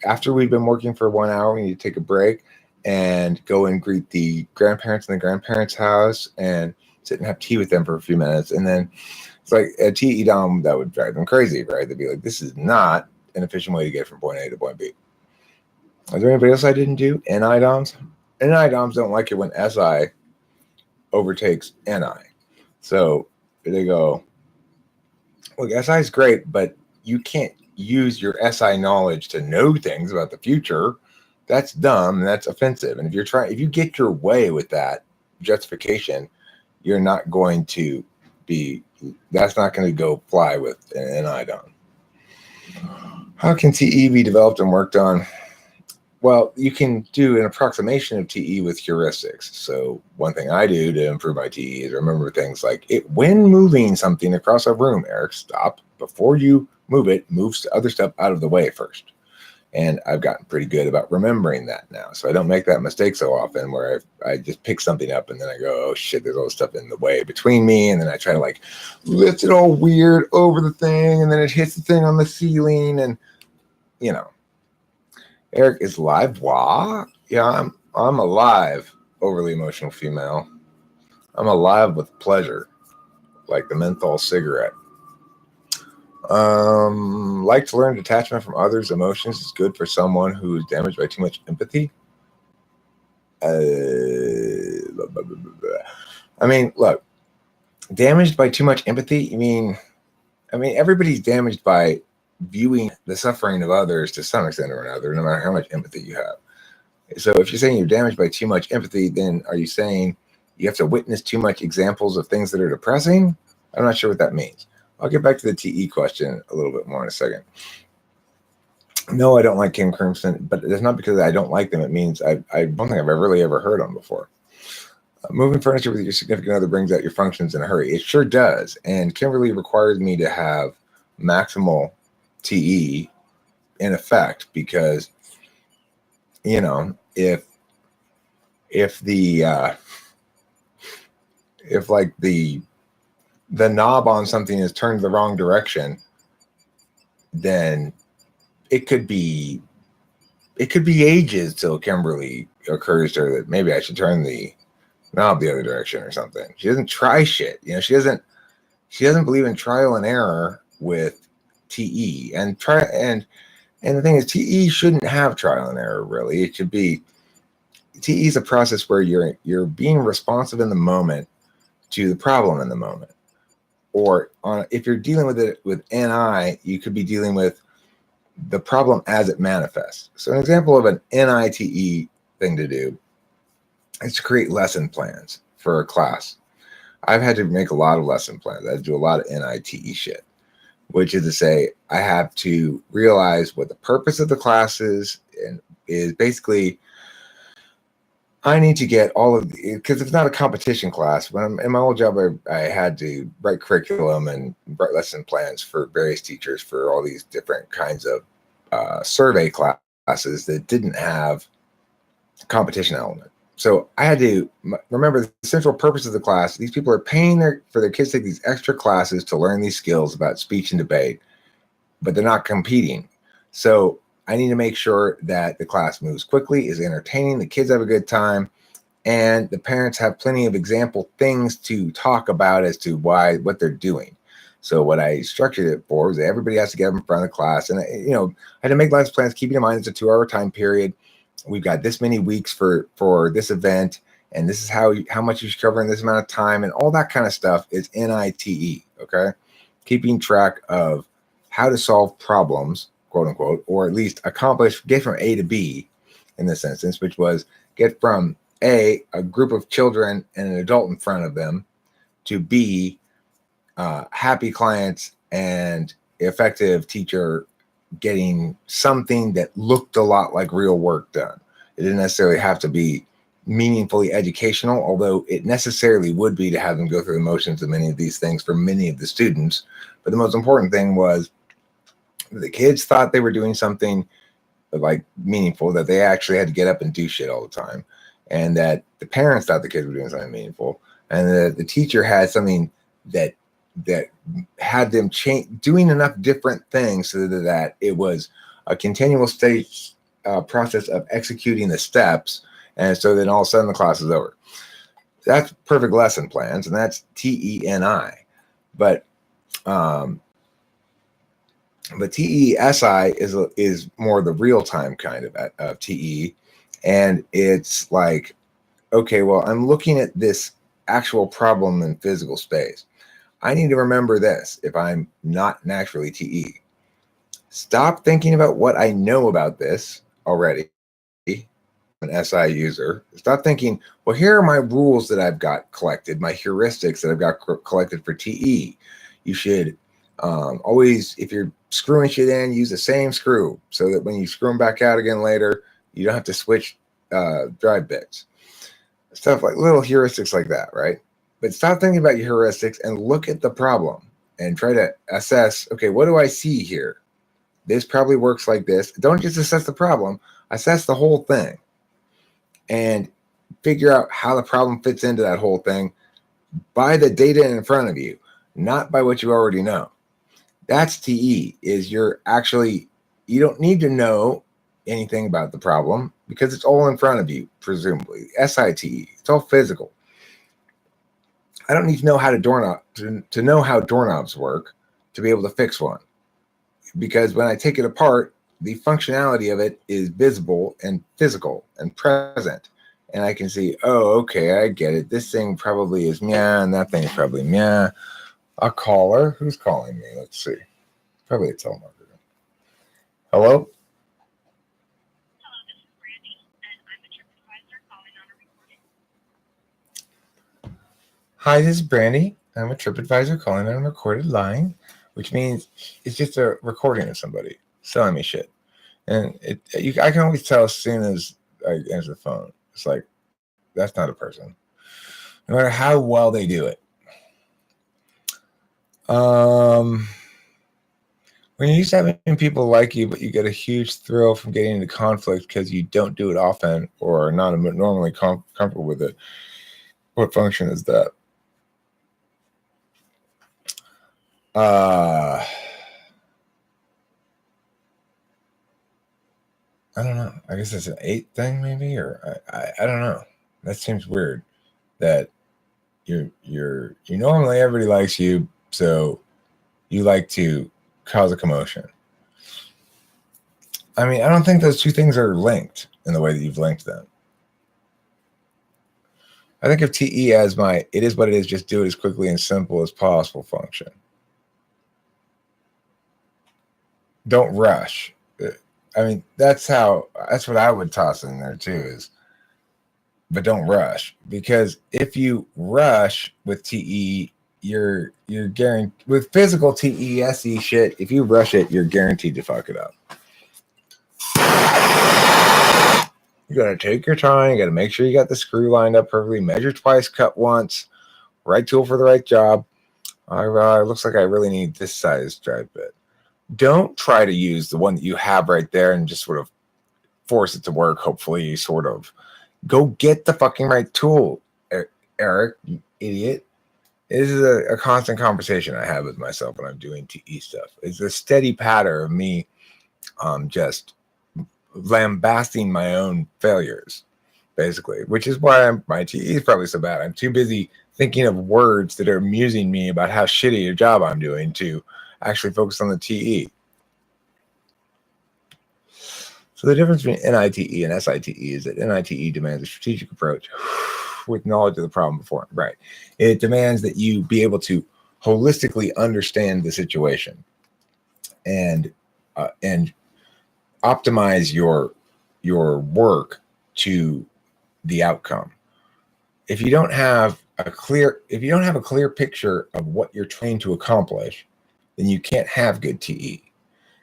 after we've been working for 1 hour, we need to take a break and go and greet the grandparents in the grandparents' house and sit and have tea with them for a few minutes. And then it's like a TE Dom, that would drive them crazy, right? They'd be like, this is not an efficient way to get from point A to point B. Is there anybody else I didn't do? NI Doms? NI Doms don't like it when SI overtakes NI. So they go, look, SI is great, but you can't use your SI knowledge to know things about the future. That's dumb and that's offensive. And if you get your way with that justification, you're not going to that's not going to go fly with an NI Dom. How can TE be developed and worked on? Well, you can do an approximation of TE with heuristics. So one thing I do to improve my TE is remember things like when moving something across a room, Eric, stop before you move it, moves other stuff out of the way first. And I've gotten pretty good about remembering that now. So I don't make that mistake so often where I just pick something up and then I go, oh shit, there's all this stuff in the way between me. And then I try to like lift it all weird over the thing. And then it hits the thing on the ceiling. And, you know, Eric is live. Wah. Yeah, I'm alive, overly emotional female. I'm alive with pleasure, like the menthol cigarette. Like to learn detachment from others' emotions is good for someone who is damaged by too much empathy. I mean, look, damaged by too much empathy. I mean, everybody's damaged by viewing the suffering of others to some extent or another, no matter how much empathy you have. So if you're saying you're damaged by too much empathy, then are you saying you have to witness too much examples of things that are depressing? I'm not sure what that means. I'll get back to the TE question a little bit more in a second. No, I don't like King Crimson, but it's not because I don't like them. It means I don't think I've really ever heard them before. Moving furniture with your significant other brings out your functions in a hurry. It sure does. And Kimberly requires me to have maximal TE in effect because, you know, if like the knob on something is turned the wrong direction, then it could be ages till Kimberly occurs to her that maybe I should turn the knob the other direction or something. She doesn't try shit. You know, she doesn't believe in trial and error with TE. And the thing is, TE shouldn't have trial and error, really. It should be TE is a process where you're being responsive in the moment to the problem in the moment. Or if you're dealing with it with NI, you could be dealing with the problem as it manifests. So an example of an NITE thing to do is to create lesson plans for a class. I've had to make a lot of lesson plans. I do a lot of NITE shit, which is to say I have to realize what the purpose of the class is, and is basically I need to get all of the, because it's not a competition class. When I'm in my old job, I had to write curriculum and write lesson plans for various teachers for all these different kinds of survey classes that didn't have competition element. So I had to remember the central purpose of the class. These people are paying for their kids to take these extra classes to learn these skills about speech and debate, but they're not competing. So I need to make sure that the class moves quickly, is entertaining, the kids have a good time, and the parents have plenty of example things to talk about as to what they're doing. So what I structured it for was that everybody has to get up in front of the class. And, I had to make lesson plans, keeping in mind it's a 2-hour time period. We've got this many weeks for this event, and this is how much you should cover in this amount of time, and all that kind of stuff is NITE, okay? Keeping track of how to solve problems, quote unquote, or at least get from A to B in this instance, which was get from A group of children and an adult in front of them, to B, happy clients and effective teacher getting something that looked a lot like real work done. It didn't necessarily have to be meaningfully educational, although it necessarily would be to have them go through the motions of many of these things for many of the students. But the most important thing was the kids thought they were doing something like meaningful, that they actually had to get up and do shit all the time, and that the parents thought the kids were doing something meaningful, and that the teacher had something that had them doing enough different things so that it was a continual stage process of executing the steps, and so then all of a sudden the class is over. That's perfect lesson plans, and that's TENI. But TESI is more the real time kind of TE, and it's like, okay, well, I'm looking at this actual problem in physical space. I need to remember this if I'm not naturally TE. Stop thinking about what I know about this already. An SI user. Stop thinking, well, here are my rules that I've got collected, my heuristics that I've got collected for TE. You should always, if you're screwing shit in, use the same screw so that when you screw them back out again later, You don't have to switch drive bits. Stuff like little heuristics like that, right? But stop thinking about your heuristics and look at the problem and try to assess, okay, what do I see here? This probably works like this. Don't just assess the problem, assess the whole thing and figure out how the problem fits into that whole thing by the data in front of you, not by what you already know. That's TE, is you don't need to know anything about the problem because it's all in front of you, presumably. SITE, it's all physical. I don't need to know how to know how doorknobs work to be able to fix one. Because when I take it apart, the functionality of it is visible and physical and present. And I can see, oh, okay, I get it. This thing probably is meh, and that thing is probably meh. I'll call her. Who's calling me? Let's see. Probably a telemarketer. Hello? Hi, this is Brandy. I'm a TripAdvisor calling on a recorded line, which means it's just a recording of somebody selling me shit. And I can always tell as soon as I answer the phone. It's like, that's not a person. No matter how well they do it. When you're used to having people like you, but you get a huge thrill from getting into conflict because you don't do it often or are not normally comfortable with it, what function is that? I don't know. I guess it's an 8 thing, maybe, or I don't know. That seems weird. That you normally everybody likes you, so you like to cause a commotion. I mean, I don't think those two things are linked in the way that you've linked them. I think of TE as my "it is what it is, just do it as quickly and simple as possible" function. Don't rush. I mean, that's what I would toss in there too, but don't rush, because if you rush with TE, you're guaranteed with physical TESE shit. If you rush it, you're guaranteed to fuck it up. You gotta take your time. You gotta make sure you got the screw lined up perfectly. Measure twice, cut once. Right tool for the right job. Looks like I really need this size drive bit. Don't try to use the one that you have right there and just sort of force it to work. Hopefully, sort of. Go get the fucking right tool, Eric, you idiot. This is a constant conversation I have with myself when I'm doing TE stuff. It's a steady pattern of me just lambasting my own failures, basically, which is why my TE is probably so bad. I'm too busy thinking of words that are amusing me about how shitty a job I'm doing to actually focus on the TE. So the difference between NITE and SITE is that NITE demands a strategic approach with knowledge of the problem before. Right. It demands that you be able to holistically understand the situation and optimize your work to the outcome. If you don't have a clear picture of what you're trying to accomplish, then you can't have good TE.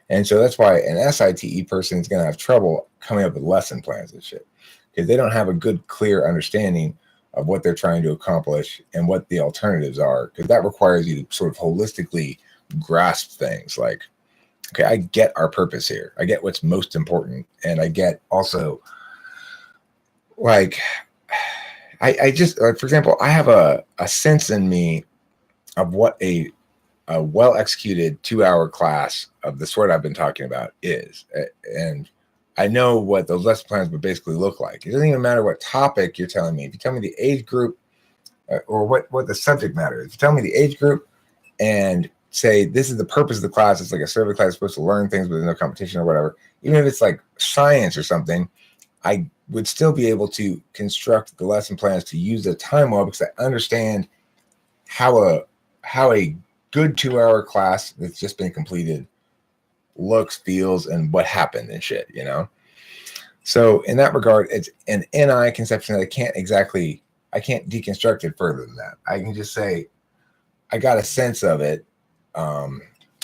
And so that's why an SITE person is going to have trouble coming up with lesson plans and shit, because they don't have a good, clear understanding of what they're trying to accomplish and what the alternatives are, because that requires you to sort of holistically grasp things like, okay, I get our purpose here. I get what's most important. And I get also, like, I just, for example, I have a sense in me of what a well-executed 2-hour class of the sort I've been talking about is. And I know what those lesson plans would basically look like. It doesn't even matter what topic you're telling me. If you tell me the age group or what the subject matter is, if you tell me the age group and say, this is the purpose of the class, it's like a survey class, supposed to learn things, but there's no competition or whatever. Even if it's like science or something, I would still be able to construct the lesson plans to use the time well, because I understand how a good 2-hour class that's just been completed looks, feels, and what happened and shit, you know? So in that regard, it's an NI conception that I can't deconstruct it further than that. I can just say, I got a sense of it,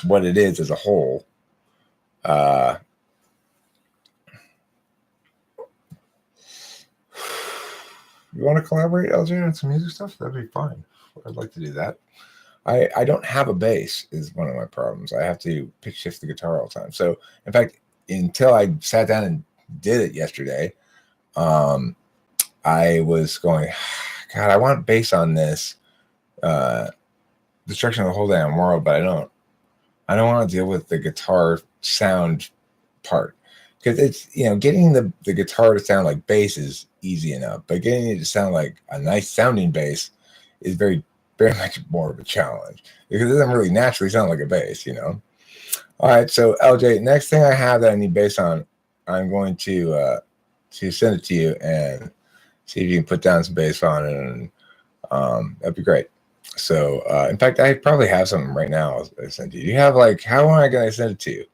what it is as a whole. You want to collaborate, LJ, on some music stuff? That'd be fine. I'd like to do that. I don't have a bass is one of my problems. I have to pitch shift the guitar all the time. So in fact, until I sat down and did it yesterday, I was going, God, I want bass on this Destruction of the Whole Damn World, but I don't want to deal with the guitar sound part. Because it's, getting the guitar to sound like bass is easy enough, but getting it to sound like a nice sounding bass is very, very much more of a challenge because it doesn't really naturally sound like a bass, All right, so LJ, next thing I have that I need bass on, I'm going to send it to you and see if you can put down some bass on it, and that'd be great. So, in fact, I probably have something right now I send to you. You have how am I going to send it to you?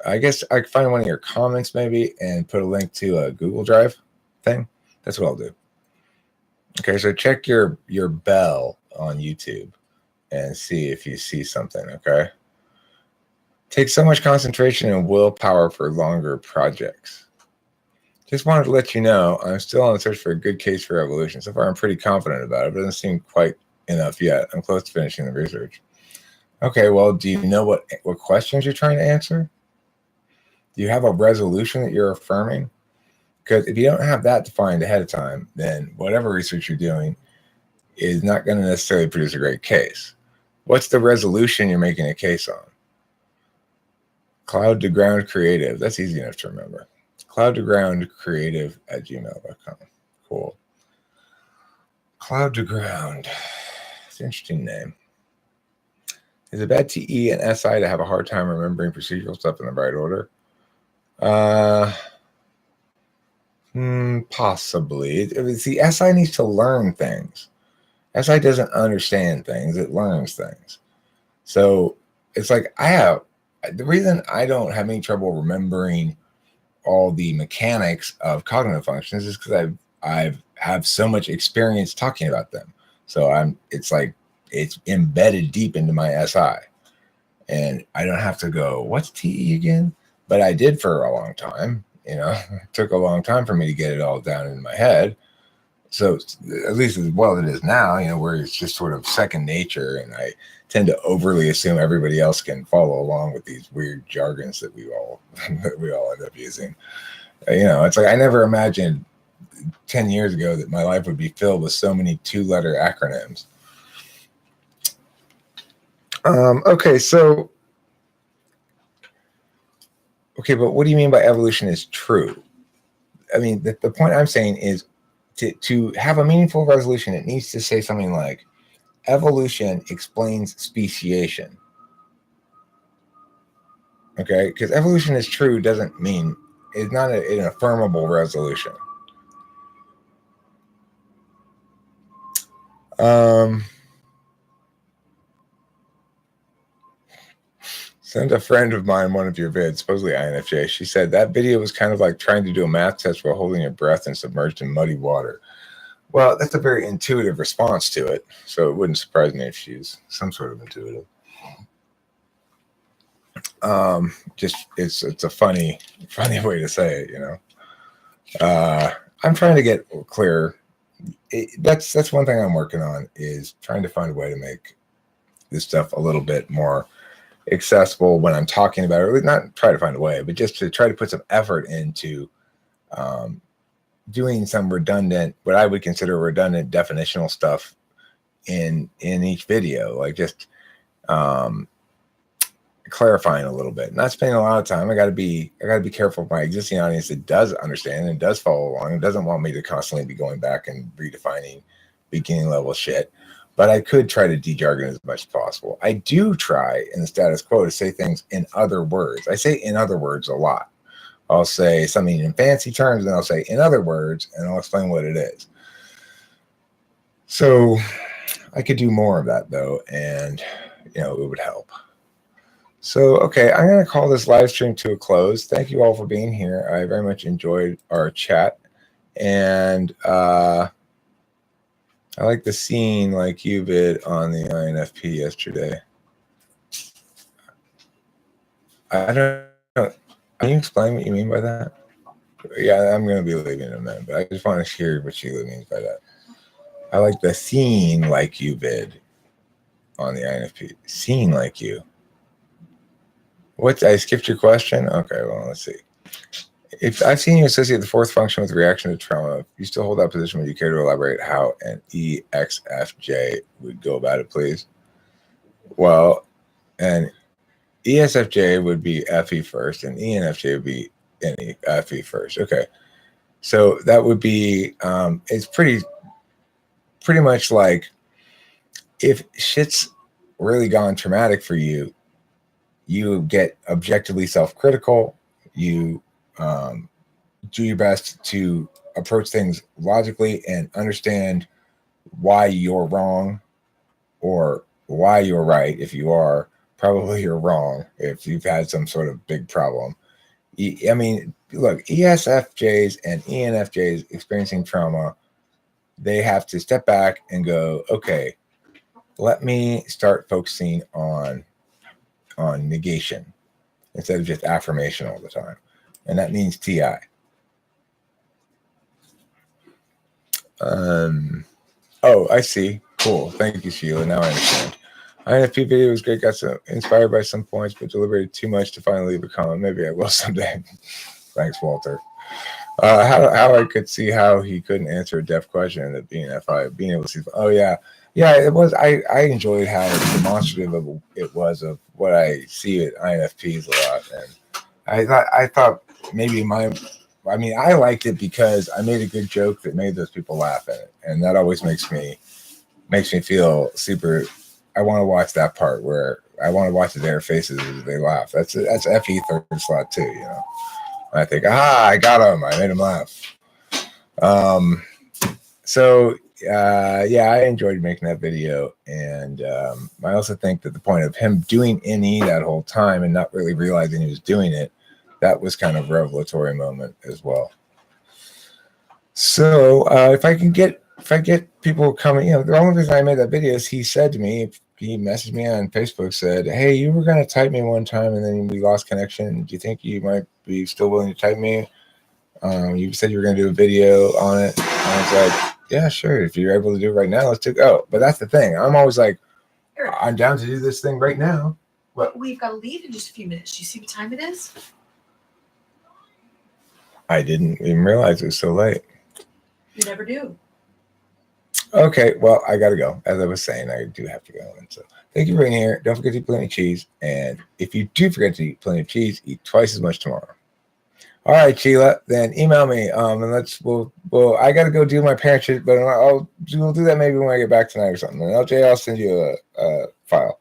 I guess I could find one of your comments maybe and put a link to a Google Drive thing. That's what I'll do. Okay, so check your bell on YouTube and see if you see something, okay? Takes so much concentration and willpower for longer projects. Just wanted to let you know I'm still on the search for a good case for evolution. So far, I'm pretty confident about it, but it doesn't seem quite enough yet. I'm close to finishing the research. Okay, well, do you know what questions you're trying to answer? Do you have a resolution that you're affirming? Because if you don't have that defined ahead of time, then whatever research you're doing is not going to necessarily produce a great case. What's the resolution you're making a case on? Cloud to ground creative. That's easy enough to remember. Cloud to ground creative at gmail.com. Cool. Cloud to ground. It's an interesting name. Is it bad TE and SI to have a hard time remembering procedural stuff in the right order? Possibly. See, SI needs to learn things. SI doesn't understand things, it learns things. So it's like the reason I don't have any trouble remembering all the mechanics of cognitive functions is because I've have so much experience talking about them. So it's embedded deep into my SI. And I don't have to go, what's TE again? But I did for a long time. It took a long time for me to get it all down in my head. So at least as well as it is now, where it's just sort of second nature, and I tend to overly assume everybody else can follow along with these weird jargons that we all end up using. It's like I never imagined 10 years ago that my life would be filled with so many two-letter acronyms. Okay, but what do you mean by evolution is true? I mean, the point I'm saying is to have a meaningful resolution, it needs to say something like, evolution explains speciation. Okay, because evolution is true doesn't mean, it's not an affirmable resolution. Send a friend of mine one of your vids, supposedly INFJ. She said that video was kind of like trying to do a math test while holding your breath and submerged in muddy water. Well, that's a very intuitive response to it, so it wouldn't surprise me if she's some sort of intuitive. It's a funny way to say it, I'm trying to get clear. That's one thing I'm working on, is trying to find a way to make this stuff a little bit more accessible when I'm talking about it. Not try to find a way, but just to try to put some effort into doing some redundant, what I would consider redundant definitional stuff in each video, like just clarifying a little bit, not spending a lot of time. I got to be careful of my existing audience that does understand and does follow along and doesn't want me to constantly be going back and redefining beginning level shit. But I could try to de-jargon as much as possible. I do try in the status quo to say things in other words. I say in other words a lot. I'll say something in fancy terms, and I'll say in other words, and I'll explain what it is. So I could do more of that, though, and it would help. So, okay, I'm going to call this live stream to a close. Thank you all for being here. I very much enjoyed our chat, and I like the scene like you did on the INFP yesterday. I don't know. Can you explain what you mean by that? Yeah, I'm going to be leaving in a minute, but I just want to hear what Sheila means by that. I like the scene like you vid on the INFP. Scene like you. What? I skipped your question? Okay, well, let's see. If I've seen you associate the fourth function with reaction to trauma, if you still hold that position, would you care to elaborate how an EXFJ would go about it, please? Well, an ESFJ would be FE first, and ENFJ would be FE first. Okay, so that would be it's pretty much like if shit's really gone traumatic for you, you get objectively self-critical. You do your best to approach things logically and understand why you're wrong or why you're right. If you are, probably you're wrong if you've had some sort of big problem. I mean, look, ESFJs and ENFJs experiencing trauma, they have to step back and go, okay, let me start focusing on negation instead of just affirmation all the time. And that means TI. Oh, I see. Cool. Thank you, Sheila. Now I understand. INFP video was great. Got so inspired by some points, but deliberated too much to finally leave a comment. Maybe I will someday. Thanks, Walter. How I could see how he couldn't answer a deaf question at being FI, being able to see. Oh yeah, it was. I enjoyed how demonstrative it was of what I see at INFPs a lot, and I thought maybe I liked it because I made a good joke that made those people laugh at it, and that always makes me feel super. I want to watch that part where I want to watch their faces as they laugh. That's FE third slot too, you know. I think, I got him. I made him laugh. I enjoyed making that video, and I also think that the point of him doing NE that whole time and not really realizing he was doing it, that was kind of a revelatory moment as well. So if I get people coming, you know, the only reason I made that video is he said to me, he messaged me on Facebook, said, hey, you were going to type me one time and then we lost connection. Do you think you might be still willing to type me? You said you were going to do a video on it. And I was like, yeah, sure. If you're able to do it right now, let's go. But that's the thing. I'm always like, I'm down to do this thing right now. But we've got to leave in just a few minutes. Do you see what time it is? I didn't even realize it was so late. You never do. Okay, well, I got to go. As I was saying, I do have to go. And so thank you for being here. Don't forget to eat plenty of cheese. And if you do forget to eat plenty of cheese, eat twice as much tomorrow. All right, Sheila, then email me. And we'll I got to go do my parent shit, but we'll do that maybe when I get back tonight or something. And LJ, I'll send you a file.